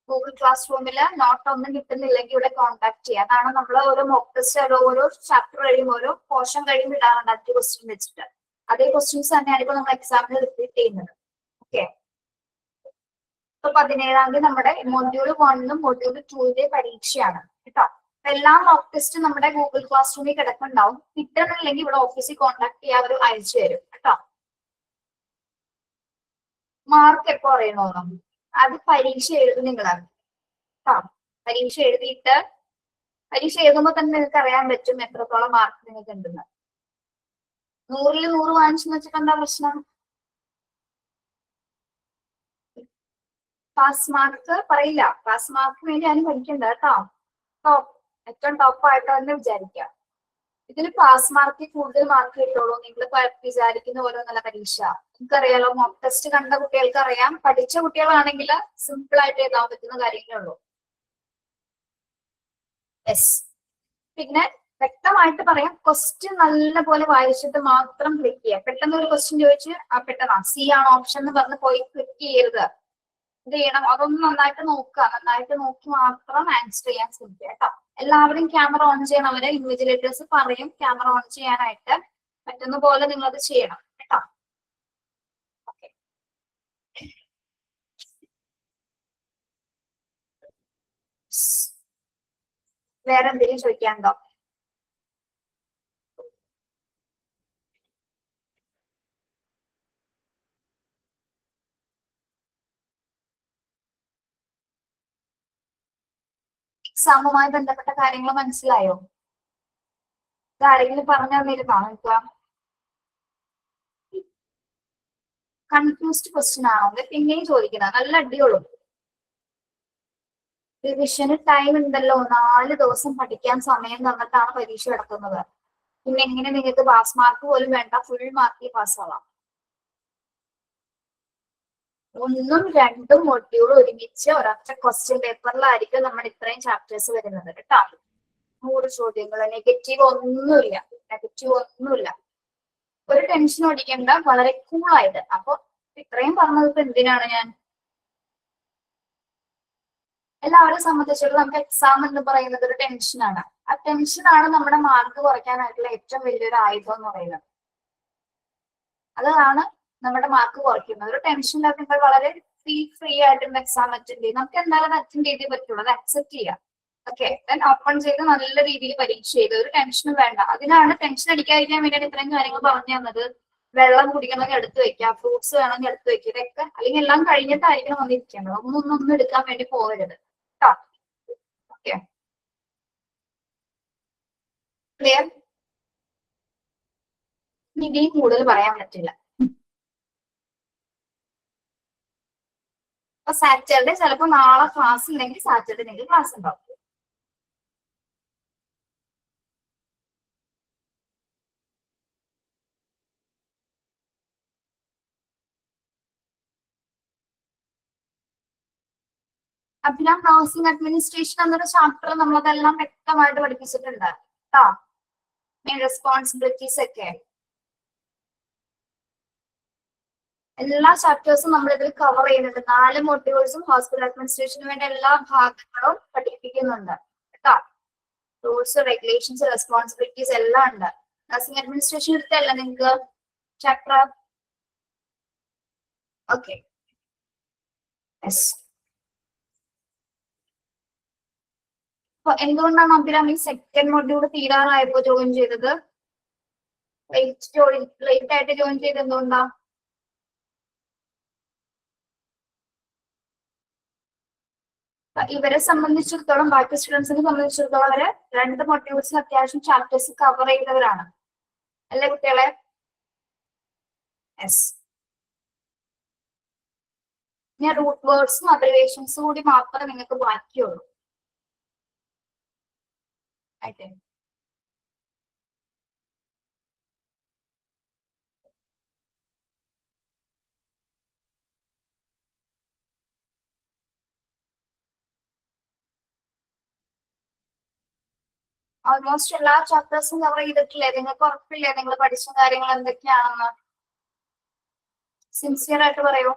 ഗൂഗിൾ ക്ലാസ് റൂമിൽ നോട്ട് ഒന്നും കിട്ടുന്നില്ലെങ്കിൽ ഇവിടെ കോൺടാക്ട് ചെയ്യാം. അതാണ് നമ്മൾ ഓരോ മോക്ക് ടെസ്റ്റ് ഓരോ ചാപ്റ്റർ കഴിയുമ്പോൾ ഓരോ പോർഷൻ കഴിയുമ്പോൾ ഇടാറുണ്ട് 5 ക്വസ്റ്റ്യൻ വെച്ചിട്ട്. അതേ ക്വസ്റ്റ്യൻസ് തന്നെയാണ് ഇപ്പോൾ നമ്മൾ എക്സാമിന് റിപ്പീറ്റ് ചെയ്യുന്നത്. ഓക്കെ. ഇപ്പൊ 17-ാം തീയതി നമ്മുടെ മൊഡ്യൂൾ 1 മൊഡ്യൂൾ 2 പരീക്ഷയാണ് കേട്ടോ. എല്ലാ മോക്ക് ടെസ്റ്റും നമ്മുടെ ഗൂഗിൾ ക്ലാസ് റൂമിൽ കിടക്കുന്നുണ്ടാവും. കിട്ടുന്നില്ലെങ്കിൽ ഇവിടെ ഓഫീസിൽ കോൺടാക്ട് ചെയ്യാൻ അവർ അയച്ചു തരും കേട്ടോ. മാർക്ക് എപ്പോ അറിയണോ? അത് പരീക്ഷ എഴുതും നിങ്ങളാണ് കേട്ടോ. പരീക്ഷ എഴുതുമ്പോൾ തന്നെ നിങ്ങൾക്ക് അറിയാൻ പറ്റും എത്രത്തോളം മാർക്ക് നിങ്ങൾക്ക് ഉണ്ടെന്ന്. 100-ൽ 100 വാങ്ങിച്ചെന്ന് വെച്ചിട്ട് എന്താ പ്രശ്നം? പാസ് മാർക്ക് പറയില്ല. പാസ് മാർക്ക് വേണ്ടി ആരും പഠിക്കണ്ട കേട്ടോ. ടോപ്പ്, ഏറ്റവും ടോപ്പ് ആയിട്ടോ തന്നെ വിചാരിക്കാം. ഇതിൽ പാസ് മാർക്ക് കൂടുതൽ മാർക്ക് കിട്ടുള്ളൂ. നിങ്ങൾ വിചാരിക്കുന്ന പോലെ നല്ല പരീക്ഷ നിങ്ങൾക്കറിയാലോ. മോക്ക് ടെസ്റ്റ് കണ്ട കുട്ടികൾക്ക് അറിയാം. പഠിച്ച കുട്ടികളാണെങ്കിൽ സിമ്പിൾ ആയിട്ട് എഴുതാൻ പറ്റുന്ന കാര്യങ്ങളേ ഉള്ളൂ. യെസ്. പിന്നെ വ്യക്തമായിട്ട് പറയാം, ക്വസ്റ്റ്യൻ നല്ല പോലെ വായിച്ചിട്ട് മാത്രം ക്ലിക്ക് ചെയ്യുക. പെട്ടെന്ന് ഒരു ക്വസ്റ്റ്യൻ ചോദിച്ച് പെട്ടെന്ന് സി ആണ് ഓപ്ഷൻ എന്ന് പറഞ്ഞ് പോയി ക്ലിക്ക് ചെയ്യരുത്. എന്ത് ചെയ്യണം? അതൊന്ന് നന്നായിട്ട് നോക്കുക. നന്നായിട്ട് നോക്കി മാത്രം ആൻസർ ചെയ്യാൻ ശ്രമിക്കുക കേട്ടോ. എല്ലാവരും ക്യാമറ ഓൺ ചെയ്യണവരെ ഇൻവിജിലേറ്റേഴ്സ് പറയും ക്യാമറ ഓൺ ചെയ്യാനായിട്ട്. പറ്റുന്ന പോലെ നിങ്ങളത് ചെയ്യണം കേട്ടോ. ഓക്കെ, വേറെ എന്തെങ്കിലും ചോദിക്കാനുണ്ടോ? എക്സാമുമായി ബന്ധപ്പെട്ട കാര്യങ്ങൾ മനസ്സിലായോ? ഇതാരെങ്കിലും പറഞ്ഞു തന്നിരുന്നോ നിങ്ങൾക്ക്? കൺഫ്യൂസ്ഡ് ക്വസ്റ്റ്യൻ ആണോ? പിന്നെയും ചോദിക്കുന്നത് നല്ല അടിയുള്ളൂ. റിവിഷന് ടൈം ഉണ്ടല്ലോ. 4 ദിവസം പഠിക്കാൻ സമയം തന്നിട്ടാണ് പരീക്ഷ നടക്കുന്നത്. പിന്നെ എങ്ങനെ നിങ്ങൾക്ക് പാസ് മാർക്ക് പോലും വേണ്ട, ഫുൾ മാർക്കിൽ പാസ്സാവാം. 1ഉം 2ഉം മൊഡ്യൂൾ ഒരുമിച്ച് ഒരൊറ്റ ക്വസ്റ്റ്യൻ പേപ്പറിലായിരിക്കും നമ്മുടെ ഇത്രയും ചാപ്റ്റേഴ്സ് വരുന്നത് കേട്ടോ. 100 ചോദ്യങ്ങൾ. നെഗറ്റീവ് ഒന്നുമില്ല. ഒരു ടെൻഷൻ അടിക്കേണ്ട, വളരെ കൂളായിട്ട്. അപ്പൊ ഇത്രയും പറഞ്ഞത് ഇപ്പൊ എന്തിനാണ് ഞാൻ? എല്ലാവരെയും സംബന്ധിച്ചിടത്തോളം നമുക്ക് എക്സാം എന്ന് പറയുന്നത് ഒരു ടെൻഷനാണ്. ആ ടെൻഷനാണ് നമ്മുടെ മാർക്ക് കുറയ്ക്കാനായിട്ടുള്ള ഏറ്റവും വലിയൊരു ആയുധം എന്ന് പറയുന്നത്. അതാണ് നമ്മുടെ മാർക്ക് കുറയ്ക്കുന്നത്. ഒരു ടെൻഷനിലൊക്കെ നിങ്ങൾ വളരെ ഫ്രീ ആയിട്ട് എക്സാം അറ്റൻഡ് ചെയ്യും. നമുക്ക് എന്തായാലും അറ്റൻഡ് ചെയ്തേ പറ്റുള്ളൂ. അത് അക്സെപ്റ്റ് ചെയ്യാം. ഓക്കെ, ദെൻ ഓപ്പൺ ചെയ്ത് നല്ല രീതിയിൽ പരീക്ഷ ചെയ്ത് ഒരു ടെൻഷനും വേണ്ട. അതിനാണ് ടെൻഷൻ അടിക്കാതിരിക്കാൻ വേണ്ടിയാണ് ഇത്രയും കാര്യങ്ങൾ പറഞ്ഞു തന്നത്. വെള്ളം കുടിക്കണമെങ്കിൽ എടുത്തു വെക്കാം, ഫ്രൂട്ട്സ് വേണമെങ്കിൽ എടുത്തു വെക്കുക. ഇതൊക്കെ അല്ലെങ്കിൽ എല്ലാം കഴിഞ്ഞിട്ടായിരിക്കണം വന്നിരിക്കേണ്ടത്. ഒന്നും എടുക്കാൻ വേണ്ടി പോകരുത് കേട്ടോ. Okay, clear? ഇനിയും കൂടുതൽ പറയാൻ പറ്റില്ല. അപ്പൊ സാറ്റർഡേ ചിലപ്പോ നാളെ ക്ലാസ് ഇല്ലെങ്കിൽ സാറ്റർഡേ നിങ്ങൾക്ക് ക്ലാസ് ഉണ്ടാവും. അഭിരാം ഹൗസിംഗ് അഡ്മിനിസ്ട്രേഷൻ എന്നൊരു ചാപ്റ്റർ നമ്മളതെല്ലാം വ്യക്തമായിട്ട് പഠിപ്പിച്ചിട്ടുണ്ട് കേട്ടോ. മെയിൻ റെസ്പോൺസിബിലിറ്റീസ് ഒക്കെ എല്ലാ ചാപ്റ്റേഴ്സും നമ്മൾ ഇതിൽ കവർ ചെയ്യുന്നുണ്ട്. 4 മോഡ്യൂൾസും ഹോസ്പിറ്റൽ അഡ്മിനിസ്ട്രേഷന് വേണ്ട എല്ലാ ഭാഗങ്ങളും പഠിപ്പിക്കുന്നുണ്ട് കേട്ടോ. റൂൾസ്, റെഗുലേഷൻസ്, റെസ്പോൺസിബിലിറ്റീസ് എല്ലാം ഉണ്ട്. നഴ്സിംഗ് അഡ്മിനിസ്ട്രേഷൻ എടുത്തല്ല നിങ്ങൾക്ക് ചാപ്റ്റർ? Okay, yes. അപ്പൊ എന്തുകൊണ്ടാണ് അഭിരാമി സെക്കൻഡ് മൊഡ്യൂൾ തീരാറായപ്പോ ജോയിൻ ചെയ്തത്? ലേറ്റ് ആയിട്ട് ജോയിൻ ചെയ്ത് എന്തുകൊണ്ടാ? ഇവരെ സംബന്ധിച്ചിടത്തോളം, ബാക്കി സ്റ്റുഡൻസിനെ സംബന്ധിച്ചിടത്തോളം അവര് 2 മൊഡ്യൂൾസിന് അത്യാവശ്യം ചാപ്റ്റേഴ്സ് കവർ ചെയ്തവരാണ് അല്ലേ കുട്ടികളെ? യെസ്. ഞാൻ റൂട്ട് വേർഡ്സും അബ്രിവേഷൻസും കൂടി മാത്രമേ നിങ്ങൾക്ക് ബാക്കിയുള്ളൂ. ആയിട്ടെ, ഓൾമോസ്റ്റ് എല്ലാ ചാപ്റ്റേഴ്സും കവർ ചെയ്തിട്ടില്ലേ? നിങ്ങൾക്ക് ഉറപ്പില്ലേ നിങ്ങൾ പഠിച്ച കാര്യങ്ങൾ എന്തൊക്കെയാണെന്ന്? സിൻസിയർ ആയിട്ട് പറയൂ.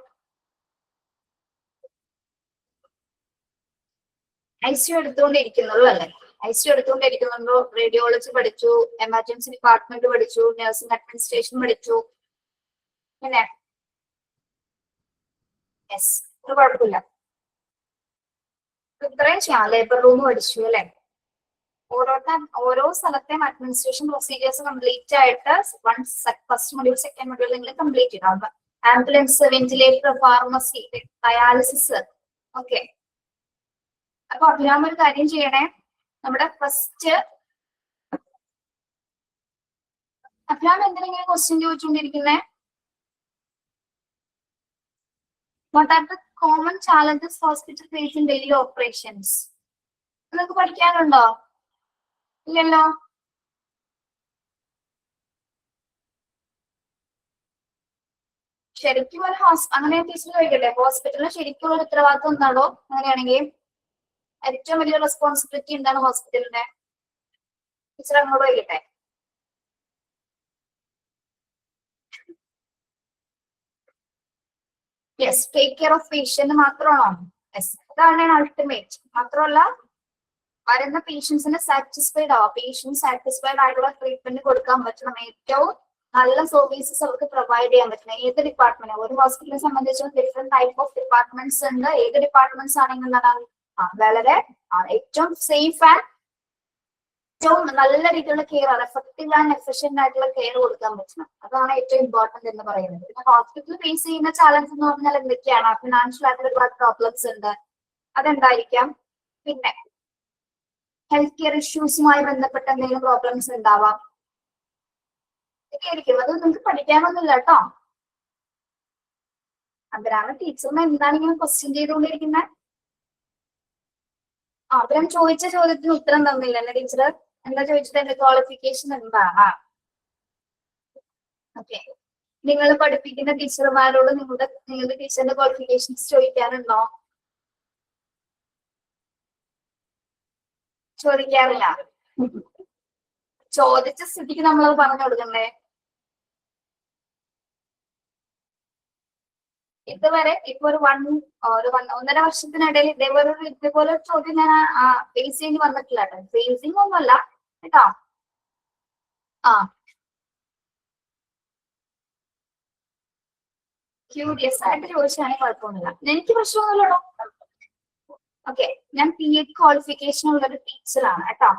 ICU എടുത്തുകൊണ്ടിരിക്കുന്നുള്ളൂ അല്ലേ? ICU എടുത്തുകൊണ്ടിരിക്കുന്നുണ്ടോ? റേഡിയോളജി പഠിച്ചു, എമർജൻസി ഡിപ്പാർട്ട്മെന്റ് പഠിച്ചു, നഴ്സിംഗ് അഡ്മിനിസ്ട്രേഷൻ പഠിച്ചു. പിന്നെ യെസ്, ഒരു കുഴപ്പമില്ല. ഇത്രയും ചെയ്യാം. ലേബർ റൂം പഠിച്ചു അല്ലെ? ഓരോ സ്ഥലത്തെയും അഡ്മിനിസ്ട്രേഷൻ പ്രൊസീജിയേഴ്സ് കംപ്ലീറ്റ് ആയിട്ട് ഫസ്റ്റ് മൊഡ്യൂൾ സെക്കൻഡ് മൊഡ്യൂൾ നിങ്ങൾ കംപ്ലീറ്റ് ചെയ്യണം. Ambulance, ventilator, pharmacy, dialysis. Okay, അപ്പൊ അഭിരാമ ഒരു കാര്യം ചെയ്യണേ, നമ്മുടെ ഫസ്റ്റ് അഭിരാമ എന്തിനെങ്കിലും ക്വസ്റ്റ്യൻ ചോദിച്ചുകൊണ്ടിരിക്കുന്നേ? What are the common challenges hospital face in daily operations? നിങ്ങൾക്ക് പഠിക്കാനുണ്ടോ? ഇല്ലല്ലോ. ശരിക്കും ഒരു അങ്ങനെ ടീച്ചർ ചോദിക്കട്ടെ, ഹോസ്പിറ്റലിന് ശരിക്കും ഒരു ഉത്തരവാദിത്വം എന്താണോ? അങ്ങനെയാണെങ്കിൽ ഏറ്റവും വലിയ റെസ്പോൺസിബിലിറ്റി എന്താണ് ഹോസ്പിറ്റലിന്റെ? ടീച്ചർ അങ്ങോട്ട് ചോദിക്കട്ടെ. Yes, take care of patient മാത്രമാണോ? യെസ്, അതാണ് അൾട്ടിമേറ്റ്. മാത്രമല്ല വരുന്ന പേഷ്യൻസിന് സാറ്റിസ്ഫൈഡ് ആവാം, പേഷ്യന്റ് സാറ്റിസ്ഫൈഡ് ആയിട്ടുള്ള ട്രീറ്റ്മെന്റ് കൊടുക്കാൻ പറ്റണം, ഏറ്റവും നല്ല സർവീസസ് അവർക്ക് പ്രൊവൈഡ് ചെയ്യാൻ പറ്റണം. ഏത് ഡിപ്പാർട്ട്മെന്റ്, ഒരു ഹോസ്പിറ്റലിനെ സംബന്ധിച്ചും ഡിഫറെന്റ് ടൈപ്പ് ഓഫ് ഡിപ്പാർട്ട്മെന്റ്സ് ഉണ്ട്. ഏത് ഡിപ്പാർട്ട്മെന്റ്സ് ആണെങ്കിൽ വളരെ ഏറ്റവും സേഫ് ആൻഡ് ഏറ്റവും നല്ല രീതിയിലുള്ള കെയർ, എഫക്റ്റീവ് ആൻഡ് എഫിഷ്യന്റ് ആയിട്ടുള്ള കെയർ കൊടുക്കാൻ പറ്റണം. അതാണ് ഏറ്റവും ഇമ്പോർട്ടന്റ് എന്ന് പറയുന്നത്. പിന്നെ ഹോസ്പിറ്റൽ ഫേസ് ചെയ്യുന്ന ചാലഞ്ച് എന്ന് പറഞ്ഞാൽ എന്തൊക്കെയാണ്? ഫിനാൻഷ്യൽ ആയിട്ടുള്ള ഒരുപാട് പ്രോബ്ലംസ് ഉണ്ട്, അതുണ്ടായിരിക്കാം. പിന്നെ ഹെൽത്ത് കെയർ ഇഷ്യൂസുമായി ബന്ധപ്പെട്ട എന്തെങ്കിലും പ്രോബ്ലംസ് ഉണ്ടാവാം, ഇതൊക്കെ ആയിരിക്കും. അത് നിങ്ങൾക്ക് പഠിക്കാനൊന്നുമില്ല കേട്ടോ. അഭിരാമ ടീച്ചറിനെ എന്താണ് ഇങ്ങനെ ക്വസ്റ്റ്യൻ ചെയ്തുകൊണ്ടിരിക്കുന്നത്? അഭിരാം ചോദിച്ച ചോദ്യത്തിന് ഉത്തരം തന്നില്ല അല്ലേ ടീച്ചർ? എന്താ ചോദിച്ചത്? എന്റെ ക്വാളിഫിക്കേഷൻ എന്താണ്? ഓക്കെ, നിങ്ങൾ പഠിപ്പിക്കുന്ന ടീച്ചർമാരോട് നിങ്ങളുടെ ടീച്ചറിന്റെ ക്വാളിഫിക്കേഷൻസ് ചോദിക്കാറുണ്ടോ? ചോദിക്കാറില്ല. ചോദിച്ച സ്ഥിതിക്ക് നമ്മളത് പറഞ്ഞു കൊടുക്കണ്ടേ? ഇതുവരെ ഇപ്പൊ ഒരു ഒന്നര വർഷത്തിനിടയിൽ ഇതേപോലെ ഒരു ചോദ്യം ഞാൻ ഫേസ് ചെയ്ത് വന്നിട്ടില്ല കേട്ടോ. ഫേസിങ് ഒന്നുമല്ല കേട്ടോ. ക്യൂരിയസ് ആയിട്ട് ചോദിച്ചാണെങ്കിൽ കുഴപ്പമൊന്നുമില്ല, എനിക്ക് പ്രശ്നമൊന്നുമില്ലല്ലോ. ഓക്കെ, ഞാൻ PhD ക്വാളിഫിക്കേഷൻ ഉള്ള ഒരു ടീച്ചറാണ് കേട്ടോ.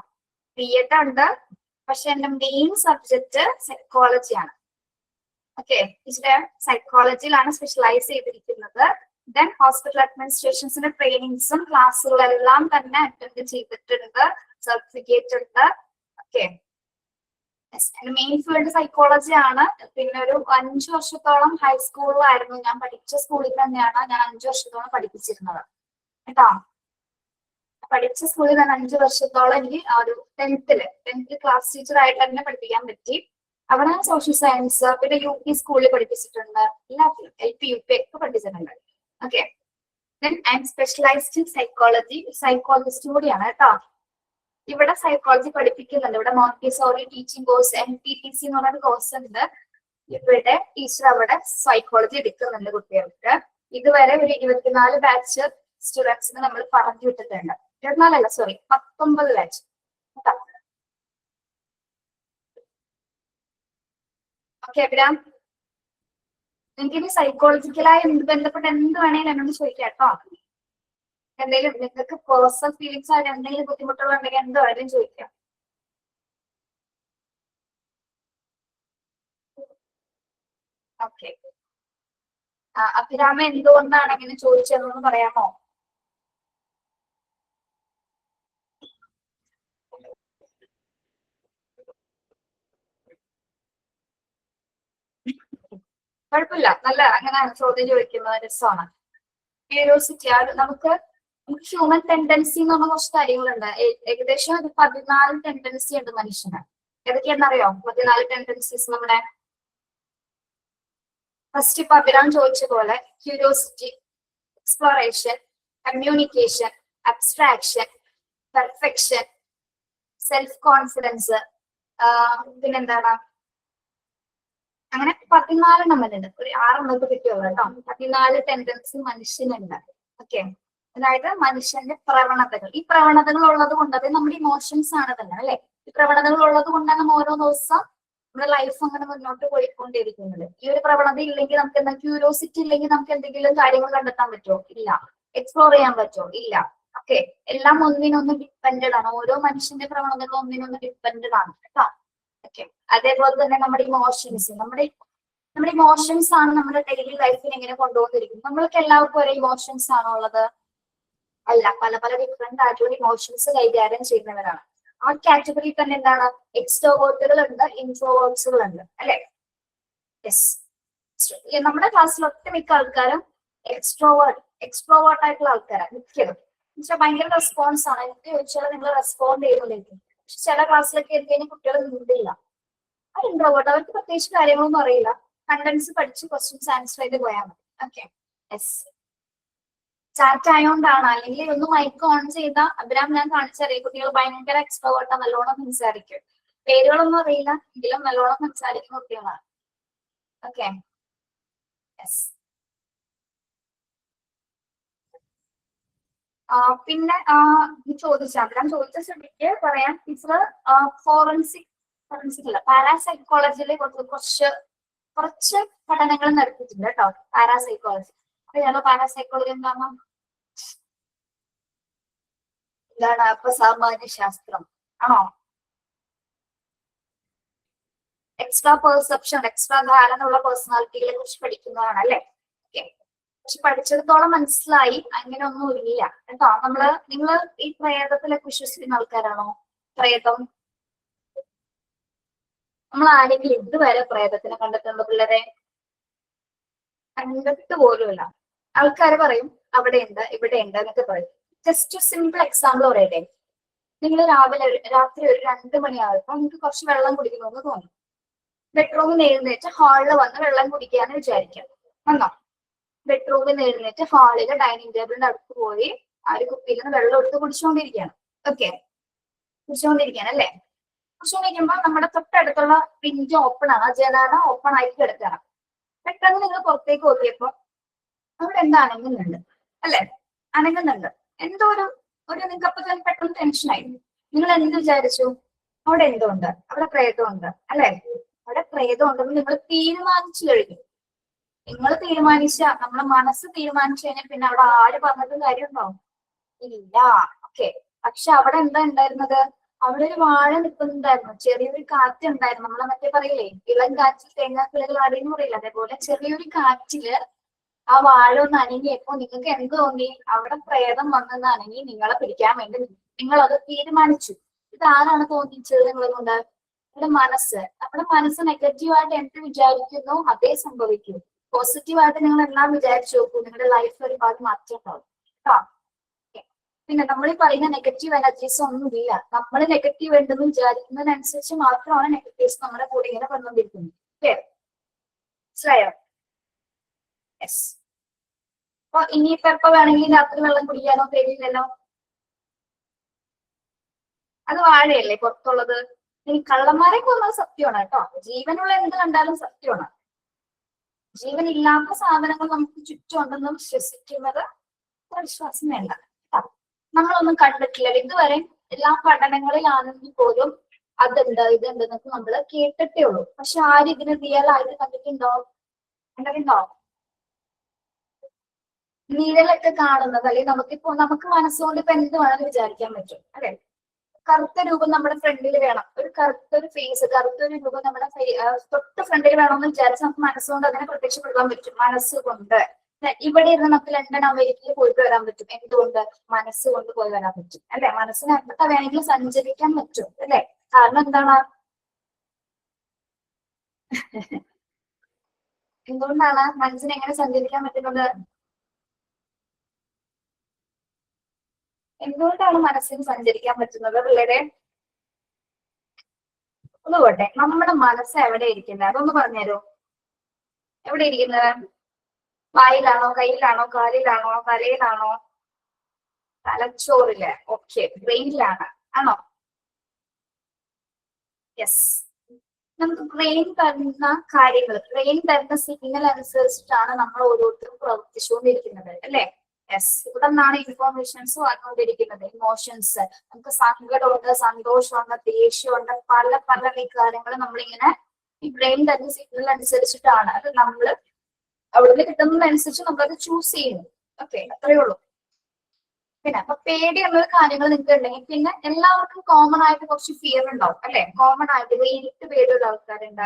PhD ഉണ്ട്, പക്ഷെ എന്റെ മെയിൻ സബ്ജക്ട് സൈക്കോളജിയാണ്. ഓക്കെ, ടീച്ചറെ സൈക്കോളജിയിലാണ് സ്പെഷ്യലൈസ് ചെയ്തിരിക്കുന്നത്. ദെൻ ഹോസ്പിറ്റൽ അഡ്മിനിസ്ട്രേഷൻസിന്റെ ട്രെയിനിങ്സും ക്ലാസ്സുകളെല്ലാം തന്നെ അറ്റൻഡ് ചെയ്തിട്ടുണ്ട്, സർട്ടിഫിക്കറ്റ് ഉണ്ട്. ഓക്കെ, എന്റെ മെയിൻ ഫീൽഡ് സൈക്കോളജി ആണ്. പിന്നെ ഒരു 5 വർഷത്തോളം ഹൈസ്കൂളിലായിരുന്നു ഞാൻ പഠിച്ച സ്കൂളിൽ തന്നെയാണ് ഞാൻ 5 വർഷത്തോളം പഠിപ്പിച്ചിരുന്നത് കേട്ടോ. പഠിച്ച സ്കൂളിൽ ഞാൻ 5 വർഷത്തോളം എനിക്ക് ഒരു 10th ക്ലാസ് ടീച്ചർ ആയിട്ട് തന്നെ പഠിപ്പിക്കാൻ പറ്റി. അവിടെ സോഷ്യൽ സയൻസ്, പിന്നെ UP സ്കൂളിൽ പഠിപ്പിച്ചിട്ടുണ്ട്, എല്ലാത്തിലും LP UP ഒക്കെ പഠിപ്പിച്ചിട്ടുണ്ട്. Okay, then I M specialised in psychology, psychologist കൂടിയാണ് കേട്ടോ. ഇവിടെ സൈക്കോളജി പഠിപ്പിക്കുന്നുണ്ട്. ഇവിടെ മോണ്ടിസോറി ടീച്ചിങ് കോഴ്സ് MTTC എന്ന് പറഞ്ഞൊരു കോഴ്സ് ഉണ്ട്. ഇവിടെ ടീച്ചർ അവിടെ സൈക്കോളജി എടുക്കുന്നുണ്ട് കുട്ടികൾക്ക്. ഇതുവരെ ഒരു 24 ബാച്ച് സ്റ്റുഡൻസിന് നമ്മൾ പറഞ്ഞു വിട്ടിട്ടുണ്ട്. 24 അല്ല, സോറി, 19 ബാച്ച് കേട്ടോ. ഓക്കെ അഭിരാം, നിങ്ങൾക്ക് ഇനി സൈക്കോളജിക്കലായി ബന്ധപ്പെട്ട് എന്ത് വേണേലും എന്നോട് ചോദിക്കാം കേട്ടോ. എന്തെങ്കിലും നിങ്ങൾക്ക് പേഴ്സണൽ ഫീലിങ്സ് ആയിട്ട് എന്തെങ്കിലും ബുദ്ധിമുട്ടുകൾ ഉണ്ടെങ്കിൽ എന്ത് വേണേലും ചോദിക്കാം. ഓക്കെ, അഭിരാമ എന്തുകൊണ്ടാണ് ഇങ്ങനെ ചോദിച്ചതെന്ന് പറയാമോ? കുഴപ്പമില്ല, നല്ല അങ്ങനെ ചോദ്യം ചോദിക്കുന്ന രസമാണ്. ക്യൂരിയോസിറ്റി, നമുക്ക് ഹ്യൂമൻ ടെൻഡൻസി എന്ന് പറഞ്ഞ കുറച്ച് കാര്യങ്ങളുണ്ട്. ഏകദേശം ഒരു 14 ടെൻഡൻസി ഉണ്ട് മനുഷ്യന്. ഏതൊക്കെയാണെന്നറിയോ 14 ടെൻഡൻസീസ്? നമ്മുടെ ഫസ്റ്റ് ഇപ്പൊ അഭിരാം ചോദിച്ച പോലെ curiosity, exploration, communication, abstraction, perfection, self confidence, പിന്നെന്താണ്, അങ്ങനെ 14 നമ്മളുണ്ട്. ഒരു 6 നമുക്ക് കിട്ടിയുള്ളൂ കേട്ടോ. 14 ടെൻഡൻസി മനുഷ്യനുണ്ട്. ഓക്കെ, അതായത് മനുഷ്യന്റെ പ്രവണതകൾ. ഈ പ്രവണതകൾ ഉള്ളത് കൊണ്ട്, അത് നമ്മുടെ ഇമോഷൻസ് ആണ് തന്നെ അല്ലെ. ഈ പ്രവണതകൾ ഉള്ളത് കൊണ്ടാണ് നമ്മൾ ഓരോ ദിവസം നമ്മുടെ ലൈഫ് അങ്ങനെ മുന്നോട്ട് പോയിക്കൊണ്ടിരിക്കുന്നത്. ഈ ഒരു പ്രവണത ഇല്ലെങ്കിൽ നമുക്ക് എന്താ, ക്യൂരിയോസിറ്റി ഇല്ലെങ്കിൽ നമുക്ക് എന്തെങ്കിലും കാര്യങ്ങൾ കണ്ടെത്താൻ പറ്റുമോ? ഇല്ല. എക്സ്പ്ലോർ ചെയ്യാൻ പറ്റുമോ? ഇല്ല. ഓക്കെ, എല്ലാം ഒന്നിനൊന്ന് ഡിപ്പെൻഡഡ് ആണ്. ഓരോ മനുഷ്യന്റെ പ്രവണതകൾ ഒന്നിനൊന്ന് ഡിപ്പെൻഡഡ് ആണ് കേട്ടോ. ഓക്കെ, അതേപോലെ തന്നെ നമ്മുടെ ഇമോഷൻസ്, നമ്മുടെ ഇമോഷൻസ് ആണ് നമ്മുടെ ഡെയിലി ലൈഫിൽ എങ്ങനെ കൊണ്ടുപോകുന്നിരിക്കുന്നത്. നമ്മൾക്ക് എല്ലാവർക്കും ഒരേ ഇമോഷൻസ് ആണോ ഉള്ളത്? അല്ല, പല പല ഡിഫറെന്റ് ആയിട്ടുള്ള ഇമോഷൻസ് കൈകാര്യം ചെയ്യുന്നവരാണ്. ആ കാറ്റഗറി തന്നെ എന്താണ്, എക്സ്ട്രോവേർട്ടുകൾ ഉണ്ട്, ഇൻട്രോവേർട്സുകൾ ഉണ്ട്, അല്ലെ? യെസ്. നമ്മുടെ ക്ലാസ്സിൽ ഒട്ടുമിക്ക ആൾക്കാരും എക്സ്ട്രോവേർട്ട് ആയിട്ടുള്ള ആൾക്കാരാണ് മിക്കതും. എന്നുവെച്ചാൽ ഭയങ്കര റെസ്പോൺസ് ആണ്. എനിക്ക് ചോദിച്ചാൽ നിങ്ങൾ റെസ്പോണ്ട് ചെയ്യുന്നില്ലായിരിക്കും. പക്ഷെ ചില ക്ലാസ്സിലൊക്കെ എത്തിക്കഴിഞ്ഞാൽ കുട്ടികൾ നിന്നില്ല. അത് ഇൻട്രോവേർട്ട്, അവർക്ക് പ്രത്യേകിച്ച് കാര്യങ്ങളൊന്നും അറിയില്ല. കണ്ടൻസ് പഠിച്ച് ക്വസ്റ്റ്യൻസ് ആൻസർ ചെയ്ത് പോയാൽ മതി. Okay, yes. ചാറ്റ് ആയതുകൊണ്ടാണ്, അല്ലെങ്കിൽ ഒന്ന് മൈക്ക് ഓൺ ചെയ്ത അബ്രാം ഞാൻ കാണിച്ചറിയാം, കുട്ടികൾ ഭയങ്കര എക്സ്ട്രോവേർട്ടാ, നല്ലോണം സംസാരിക്കും. പേരുകളൊന്നും അറിയില്ല എങ്കിലും നല്ലോണം സംസാരിക്കുന്ന കുട്ടികളാണ്. Okay, yes. പിന്നെ ചോദിച്ച അബ്രാം ചോദിച്ച സ്ഥിതിക്ക് പറയാം, ടീച്ചർ ഫോറൻസിക് അല്ല, പാരാസൈക്കോളജിയിലെ കുറച്ച് പഠനങ്ങൾ നടത്തിയിട്ടുണ്ട് കേട്ടോ. പാരാസൈക്കോളജി അറിയാലോ. പാരാസൈക്കോളജി എന്താണ്? അപ്പൊ സാമാന്യ ശാസ്ത്രം ആണോ? എക്സ്ട്രാ പെർസെപ്ഷൻ, എക്സ്ട്രാ ധാരണ ഉള്ള പേഴ്സണാലിറ്റികളെ കുറിച്ച് പഠിക്കുന്നതാണ് അല്ലെ? ഓക്കെ, പക്ഷെ പഠിച്ചിടത്തോളം മനസ്സിലായി അങ്ങനെയൊന്നും ഇല്ല കേട്ടോ. നിങ്ങൾ ഈ പ്രേതത്തിലൊക്കെ വിശ്വസിക്കുന്ന ആൾക്കാരാണോ? പ്രേതം, നമ്മൾ ആരെങ്കിലും ഇതുവരെ പ്രേതത്തിനെ കണ്ടിട്ടുണ്ടോ പിള്ളേരെ? കണ്ടിട്ട് പോലുമില്ല. ആൾക്കാർ പറയും അവിടെ ഉണ്ട് ഇവിടെ ഉണ്ട് എന്നൊക്കെ പറയും. ജസ്റ്റ് സിമ്പിൾ എക്സാമ്പിൾ പറയട്ടെ. നിങ്ങൾ രാത്രി ഒരു 2 മണിയാകുമ്പോൾ നിങ്ങൾക്ക് കുറച്ച് വെള്ളം കുടിക്കണമെന്ന് തോന്നും. ബെഡ്റൂമിൽ നിന്ന് എഴുന്നേറ്റ് ഹാളിൽ വന്ന് വെള്ളം കുടിക്കാന്ന് വിചാരിക്കാം. വന്നോ? ബെഡ്റൂമിൽ നിന്ന് എഴുന്നേറ്റ് ഹാളിലെ ഡൈനിങ് ടേബിളിന്റെ അടുത്ത് പോയി ആ ഒരു കുപ്പിയിൽ നിന്ന് വെള്ളം എടുത്ത് കുടിച്ചുകൊണ്ടിരിക്കുകയാണ്. ഓക്കെ, കുടിച്ചുകൊണ്ടിരിക്കുകയാണ് അല്ലേ? കുടിച്ചുകൊണ്ടിരിക്കുമ്പോൾ നമ്മുടെ തൊട്ടടുത്തുള്ള വിൻഡോ ഓപ്പൺ ആണ്, ജനാല ഓപ്പൺ ആയിട്ട് കിടക്കുകയാണ്. പെട്ടെന്ന് നിങ്ങൾ പുറത്തേക്ക് നോക്കിയപ്പോ അവിടെ എന്താ അനങ്ങുന്നുണ്ട് അല്ലെ? അനങ്ങുന്നുണ്ട്. എന്തോ ഒരു നിങ്ങൾക്ക് അപ്പൊ തന്നെ പെട്ടെന്ന് ടെൻഷനായി. നിങ്ങൾ എന്ത് വിചാരിച്ചു? അവിടെ എന്തോ ഉണ്ട്, അവിടെ പ്രേതമുണ്ട് അല്ലെ? അവിടെ പ്രേതം ഉണ്ടെന്ന് നിങ്ങൾ തീരുമാനിച്ചു കഴിഞ്ഞു. നിങ്ങൾ തീരുമാനിച്ച, നമ്മളെ മനസ്സ് തീരുമാനിച്ചു കഴിഞ്ഞാൽ പിന്നെ അവിടെ ആര് പറഞ്ഞിട്ടും കാര്യമുണ്ടോ? ഇല്ല. ഓക്കെ, പക്ഷെ അവിടെ എന്താ ഉണ്ടായിരുന്നത്? അവിടെ ഒരു വാഴ നിൽക്കുന്നുണ്ടായിരുന്നു, ചെറിയൊരു കാറ്റ് ഉണ്ടായിരുന്നു. നമ്മളെ മറ്റേ പറയില്ലേ, ഇളം കാറ്റിൽ തേങ്ങാക്കിളകൾ ആരെയും പറയില്ല, അതേപോലെ ചെറിയൊരു കാറ്റില് ആ വാഴ ഒന്ന് അനങ്ങിയപ്പോ നിങ്ങൾക്ക് എന്ത് തോന്നി? അവിടെ പ്രേതം വന്നെന്ന് അനങ്ങി നിങ്ങളെ പിടിക്കാൻ വേണ്ടി നിങ്ങൾ അത് തീരുമാനിച്ചു. ഇത് ആരാണ് തോന്നിച്ചത് നിങ്ങളെ കൊണ്ട്? നമ്മുടെ മനസ്സ്. നമ്മുടെ മനസ്സ് നെഗറ്റീവായിട്ട് എന്ത് വിചാരിക്കുന്നു അതേ സംഭവിക്കും. പോസിറ്റീവായിട്ട് നിങ്ങൾ എല്ലാം വിചാരിച്ചു നോക്കൂ, നിങ്ങളുടെ ലൈഫ് ഒരുപാട് മാറ്റം ഉണ്ടാവും കേട്ടോ. പിന്നെ നമ്മൾ ഈ പറയുന്ന നെഗറ്റീവ് എനർജീസ് ഒന്നുമില്ല. നമ്മൾ നെഗറ്റീവ് ഉണ്ടെന്ന് വിചാരിക്കുന്നതിനനുസരിച്ച് മാത്രമാണ് നെഗറ്റീവ്സ് നമ്മുടെ കൂടെ ഇങ്ങനെ വന്നുകൊണ്ടിരിക്കുന്നത്. മനസ്സിലായോ? യെസ്. അപ്പൊ ഇനിയിപ്പോ എപ്പോ വേണമെങ്കിലും രാത്രി വെള്ളം കുടിക്കാനോ പേടിയില്ലല്ലോ. അത് വാഴയല്ലേ പുറത്തുള്ളത്. ഇനി കള്ളന്മാരെ കൊന്നത് സത്യമാണ് കേട്ടോ. ജീവനുള്ള എന്ത് കണ്ടാലും സത്യമാണ്. ജീവനില്ലാത്ത സാധനങ്ങൾ നമുക്ക് ചുറ്റുമുണ്ടെന്ന് വിശ്വസിക്കുന്നത് വിശ്വാസം വേണ്ട. നമ്മളൊന്നും കണ്ടിട്ടില്ല ഇതുവരെ. എല്ലാ പഠനങ്ങളിലാണെങ്കിൽ പോലും അതുണ്ട് ഇതുണ്ട് എന്നൊക്കെ നമ്മൾ കേട്ടിട്ടേ ഉള്ളൂ. പക്ഷെ ആരും ഇതിന് റിയൽ ആയിട്ട് കണ്ടിട്ടുണ്ടോ? നിഴലൊക്കെ കാണുന്നത്, അല്ലെങ്കിൽ നമുക്ക് മനസ്സുകൊണ്ട് ഇപ്പൊ എന്ത് വേണമെന്ന് വിചാരിക്കാൻ പറ്റും അല്ലെ? കറുത്ത രൂപം നമ്മുടെ ഫ്രണ്ടിൽ വേണം, ഒരു കറുത്തൊരു ഫേസ്, കറുത്തൊരു രൂപം നമ്മുടെ തൊട്ട് ഫ്രണ്ടിൽ വേണമെന്ന് വിചാരിച്ച് നമുക്ക് മനസ്സുകൊണ്ട് അതിനെ പ്രത്യക്ഷപ്പെടുത്താൻ പറ്റും. മനസ്സുകൊണ്ട് ഇവിടെ ഇരുന്ന് നമുക്ക് ലണ്ടൻ അമേരിക്കയിൽ പോയിട്ട് വരാൻ പറ്റും. എന്തുകൊണ്ട്? മനസ്സുകൊണ്ട് പോയി വരാൻ പറ്റും അല്ലെ? മനസ്സിന് എത്ര വേണമെങ്കിലും സഞ്ചരിക്കാൻ പറ്റും അല്ലെ? കാരണം എന്താണ്? എന്തുകൊണ്ടാണ് മനസ്സിന് എങ്ങനെ സഞ്ചരിക്കാൻ പറ്റുന്നത്? എന്തുകൊണ്ടാണ് മനസ്സിന് സഞ്ചരിക്കാൻ പറ്റുന്നത് പിള്ളേരെ? ഒന്ന് പോട്ടെ, നമ്മുടെ മനസ്സ് എവിടെ ഇരിക്കുന്നത് അതൊന്ന് പറഞ്ഞുതരോ? എവിടെ ഇരിക്കുന്നത്? വായിലാണോ, കയ്യിലാണോ, കാലിലാണോ, തലയിലാണോ? തലച്ചോറില്. ഓക്കെ, ബ്രെയിനിലാണ് ആണോ? യെസ്. നമുക്ക് ബ്രെയിൻ തരുന്ന കാര്യങ്ങൾ, ബ്രെയിൻ തരുന്ന സിഗ്നൽ അനുസരിച്ചിട്ടാണ് നമ്മൾ ഓരോരുത്തരും പ്രവർത്തിച്ചുകൊണ്ടിരിക്കുന്നത് അല്ലെ? യെസ്. ഇവിടെ നിന്നാണ് ഇൻഫോർമേഷൻസ് വന്നുകൊണ്ടിരിക്കുന്നത്. ഇമോഷൻസ്, നമുക്ക് സങ്കടമുണ്ട്, സന്തോഷമുണ്ട്, ദേഷ്യമുണ്ട്, പല പല വികാരങ്ങൾ നമ്മളിങ്ങനെ ഈ ബ്രെയിൻ തരുന്ന സിഗ്നൽ അനുസരിച്ചിട്ടാണ് അത് നമ്മൾ അവിടുന്ന് കിട്ടുന്നതനുസരിച്ച് നമ്മളത് ചൂസ് ചെയ്യുന്നു. ഓക്കെ, അത്രയേ ഉള്ളൂ. പിന്നെ അപ്പൊ പേടി എന്നുള്ള കാര്യങ്ങൾ നിങ്ങൾക്ക് ഉണ്ടെങ്കിൽ പിന്നെ എല്ലാവർക്കും കോമൺ ആയിട്ട് കുറച്ച് ഫിയർ ഉണ്ടാവും അല്ലെ? കോമൺ ആയിട്ട് ഇരുട്ട് പേടിയുള്ള ആൾക്കാരുണ്ട്,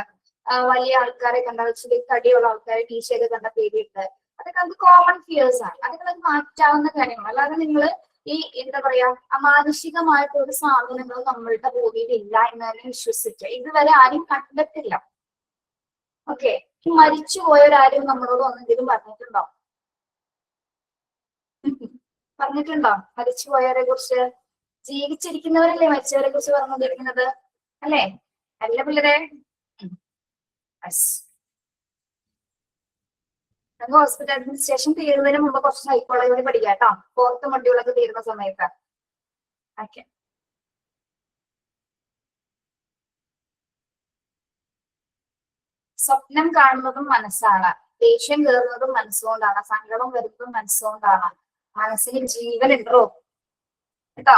വലിയ ആൾക്കാരെ കണ്ട വെച്ചിട്ട് തടിയുള്ള ആൾക്കാരെ ടീച്ചറൊക്കെ കണ്ട പേടിയുണ്ട്, അതൊക്കെ നമുക്ക് കോമൺ ഫിയേഴ്സ് ആണ്. അതൊക്കെ നമുക്ക് മാറ്റാവുന്ന കാര്യങ്ങൾ. അല്ലാതെ നിങ്ങൾ ഈ എന്താ പറയാ അമാനുഷികമായിട്ടുള്ള ഒരു സാധനങ്ങൾ നമ്മളുടെ ഭൂമിയിൽ ഇല്ല എന്ന് തന്നെ വിശ്വസിക്കുക. ഇതുവരെ ആരും കണ്ടിട്ടില്ല. ഓക്കെ, മരിച്ചുപോയവരാരും നമ്മളോട് ഒന്നെങ്കിലും പറഞ്ഞിട്ടുണ്ടോ? പറഞ്ഞിട്ടുണ്ടോ മരിച്ചുപോയവരെ കുറിച്ച്? ജീവിച്ചിരിക്കുന്നവരല്ലേ മരിച്ചവരെ കുറിച്ച് പറഞ്ഞുകൊണ്ടിരിക്കുന്നത്, അല്ലേ? അല്ല പിള്ളേരെ? നമുക്ക് ഹോസ്പിറ്റൽ അഡ്മിനിസ്ട്രേഷൻ തീരുന്നതിന് മുമ്പ് കുറച്ച് സൈക്കോളജി പഠിക്കാം കേട്ടോ, 4th മൊഡ്യൂളൊക്കെ തീരുന്ന സമയത്ത്. ഓക്കെ, സ്വപ്നം കാണുന്നതും മനസ്സാണ്, ദേഷ്യം കയറുന്നതും മനസ്സുകൊണ്ടാണ്, സങ്കടം വരുന്നതും മനസ്സുകൊണ്ടാണ്. മനസ്സിന് ജീവൻ ഉണ്ടോ കേട്ടോ?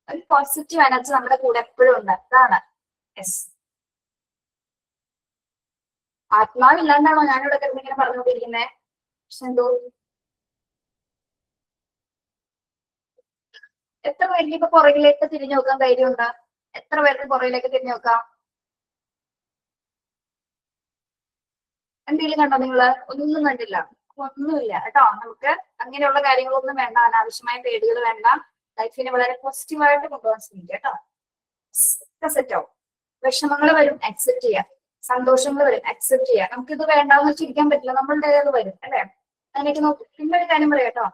ഒരു പോസിറ്റീവ് എനർജി നമ്മുടെ കൂടെ എപ്പോഴും ഉണ്ട്. അതാണ് യെസ്. ആത്മാവില്ലാണ്ടാണോ ഞാനിവിടെ കിടന്ന് ഇങ്ങനെ പറഞ്ഞുകൊണ്ടിരിക്കുന്നത്? പക്ഷെ എന്തോ എത്ര പേർക്ക് ഇപ്പൊ പുറകിലേക്ക് തിരിഞ്ഞു നോക്കാൻ ധൈര്യമുണ്ട്? എത്ര പേർക്ക് പുറകിലേക്ക് തിരിഞ്ഞു നോക്കാം? എന്തെങ്കിലും കണ്ടോ നിങ്ങള്? ഒന്നും കണ്ടില്ല, ഒന്നുമില്ല കേട്ടോ. നമുക്ക് അങ്ങനെയുള്ള കാര്യങ്ങളൊന്നും വേണ്ട, അനാവശ്യമായ പേടികൾ വേണ്ട. ലൈഫിനെ വളരെ പോസിറ്റീവായിട്ട് കൊണ്ടുപോകാൻ ശ്രമിക്കുക കേട്ടോ. സെറ്റോ വിഷമങ്ങൾ വരും, അക്സെപ്റ്റ് ചെയ്യാം. സന്തോഷങ്ങൾ വരും, അക്സെപ്റ്റ് ചെയ്യാം. നമുക്കിത് വേണ്ടാന്ന് വെച്ചിരിക്കാൻ പറ്റില്ല, നമ്മളുടെ അത് വരും അല്ലെ? അങ്ങനെയൊക്കെ നോക്കി. പിന്നെ ഒരു കാര്യം പറയാം കേട്ടോ,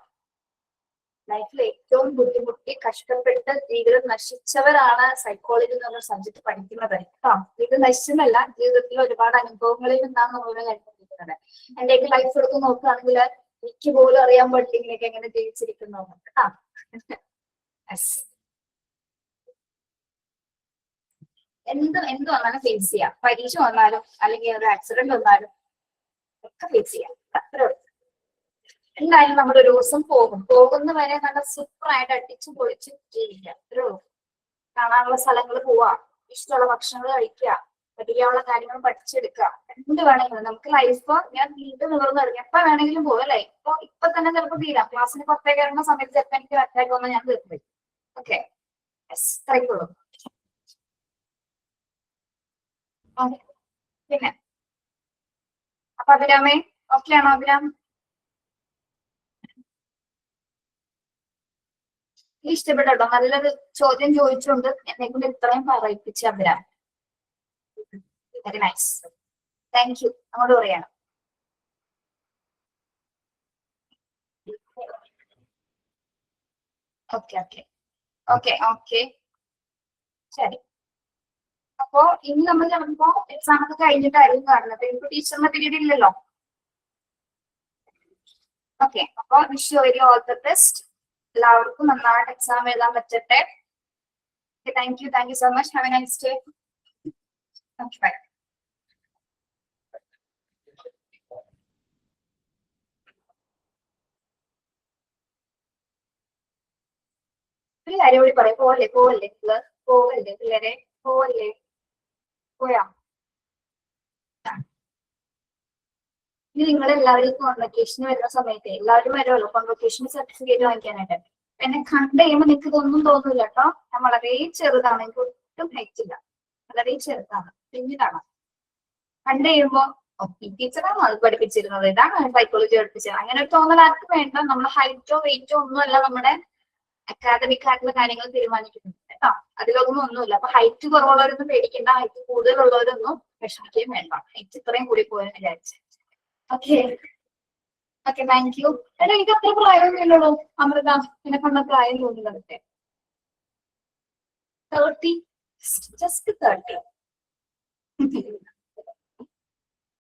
ലൈഫിൽ ഏറ്റവും ബുദ്ധിമുട്ടി കഷ്ടപ്പെട്ട് ജീവിതം നശിച്ചവരാണ് സൈക്കോളജി എന്ന് പറഞ്ഞ സബ്ജക്ട് പഠിക്കുന്നത് കേട്ടോ. ഇത് നശിച്ചതല്ല, ജീവിതത്തിൽ ഒരുപാട് അനുഭവങ്ങളിൽ നിന്നാണ് നമ്മളിവിടെ കണ്ടുപിടിക്കുന്നത്. എന്റെയൊക്കെ ലൈഫ് എടുത്ത് നോക്കുകയാണെങ്കിൽ എനിക്ക് പോലും അറിയാൻ പറ്റില്ല ഇങ്ങനെയൊക്കെ എങ്ങനെ ജീവിച്ചിരിക്കുന്നു കേട്ടോ. എന്ത് വന്നാലും ഫേസ് ചെയ്യാം. പരീക്ഷ വന്നാലും അല്ലെങ്കിൽ ഒരു ആക്സിഡന്റ് വന്നാലും ഒക്കെ ഫേസ് ചെയ്യാം. അത്രേ ഉള്ളൂ. എന്തായാലും നമ്മുടെ ഒരു ദിവസം പോകുന്ന വരെ നല്ല സൂപ്പറായിട്ട് അടിച്ചു പൊളിച്ച് ജീവിക്കാം. അത്രേ ഉള്ളൂ. കാണാനുള്ള സ്ഥലങ്ങൾ പോവാ, ഇഷ്ടമുള്ള ഭക്ഷണങ്ങൾ കഴിക്കുക, പഠിക്കാനുള്ള കാര്യങ്ങൾ പഠിച്ചെടുക്കുക. എന്ത് വേണമെങ്കിലും നമുക്ക് ലൈഫ് ഞാൻ വീണ്ടും നിവർന്നിറങ്ങി എപ്പോ വേണമെങ്കിലും പോകും അല്ലേ? ഇപ്പൊ തന്നെ ചിലപ്പോൾ തീരാം. ക്ലാസ്സിന് പുറത്തേക്ക് ഇറങ്ങുന്ന സമയത്ത് ചിലപ്പോൾ എനിക്ക് അറ്റാക്ക് വന്നാൽ ഞാൻ തീർന്നു. ഓക്കെ, ഇത്രയ്ക്കുള്ളൂ. പിന്നെ അപ്പൊ അഭിരാമേ ഓക്കെ ആണോ? അഭിരാം ഇഷ്ടപ്പെട്ടോ? നല്ലൊരു ചോദ്യം ചോദിച്ചുകൊണ്ട് എന്നെ കൊണ്ട് ഇത്രയും പറയിപ്പിച്ച Abhiram. Very nice, thank you. അങ്ങോട്ട് പറയണം. ഓക്കെ ഓക്കെ ഓക്കെ ഓക്കെ ശരി. അപ്പോ ഇനി നമ്മൾ ചിലപ്പോ എക്സാം ഒക്കെ കഴിഞ്ഞിട്ടായിരിക്കും കാണുന്നത്. ഇപ്പൊ ടീച്ചറിന്റെ പീരീഡ് ഇല്ലല്ലോ. ഓക്കെ, അപ്പൊ wish you very all the best. എല്ലാവർക്കും നന്നായിട്ട് എക്സാം എഴുതാൻ പറ്റട്ടെ. Thank you so much. Have a nice day. Bye. ഒരു കാര്യം കൂടി പറയാം. പോവല്ലേ പിള്ളേരെ, പോയാ? ഇനി നിങ്ങളെല്ലാവരും കോൺവെക്കേഷന് വരുന്ന സമയത്ത് എല്ലാവരും വരുമല്ലോ കോൺവെക്കേഷൻ സർട്ടിഫിക്കറ്റ് വാങ്ങിക്കാനായിട്ട്. എന്നെ കണ്ടു കഴിയുമ്പോൾ നിങ്ങൾക്ക് ഇതൊന്നും തോന്നില്ല കേട്ടോ. ഞാൻ വളരെ ചെറുതാണ്, എനിക്ക് ഒട്ടും ഹൈറ്റ് ഇല്ല, വളരെ ചെറുതാണ്, പിന്നീടാണ്. കണ്ടു കഴിയുമ്പോ ടീച്ചറാണ് അത് പഠിപ്പിച്ചിരുന്നത്, ഇതാണ് സൈക്കോളജി പഠിപ്പിച്ചത്, അങ്ങനെ ഒരു തോന്നൽ ആർക്കും വേണ്ട. നമ്മൾ ഹൈറ്റോ വെയിറ്റോ ഒന്നുമല്ല നമ്മുടെ അക്കാദമിക് ആയിട്ടുള്ള കാര്യങ്ങൾ തീരുമാനിക്കുന്നുണ്ട് കേട്ടോ. അതിലൊന്നും ഒന്നുമില്ല. അപ്പൊ ഹൈറ്റ് കുറവുള്ളവരൊന്നും പേടിക്കേണ്ട, ഹൈറ്റ് കൂടുതലുള്ളവരൊന്നും വിഷമിക്കുകയും വേണ്ട. ഹൈറ്റ് ഇത്രയും കൂടി പോയെന്ന് വിചാരിച്ചു. Okay okay, thank you. എടാ എനിക്ക് അത്ര പ്രായമൊന്നുമില്ലല്ലോ അമൃത, എന്നെ കൊണ്ട പ്രായം തോന്നുന്നത് 30, ജസ്റ്റ് 30.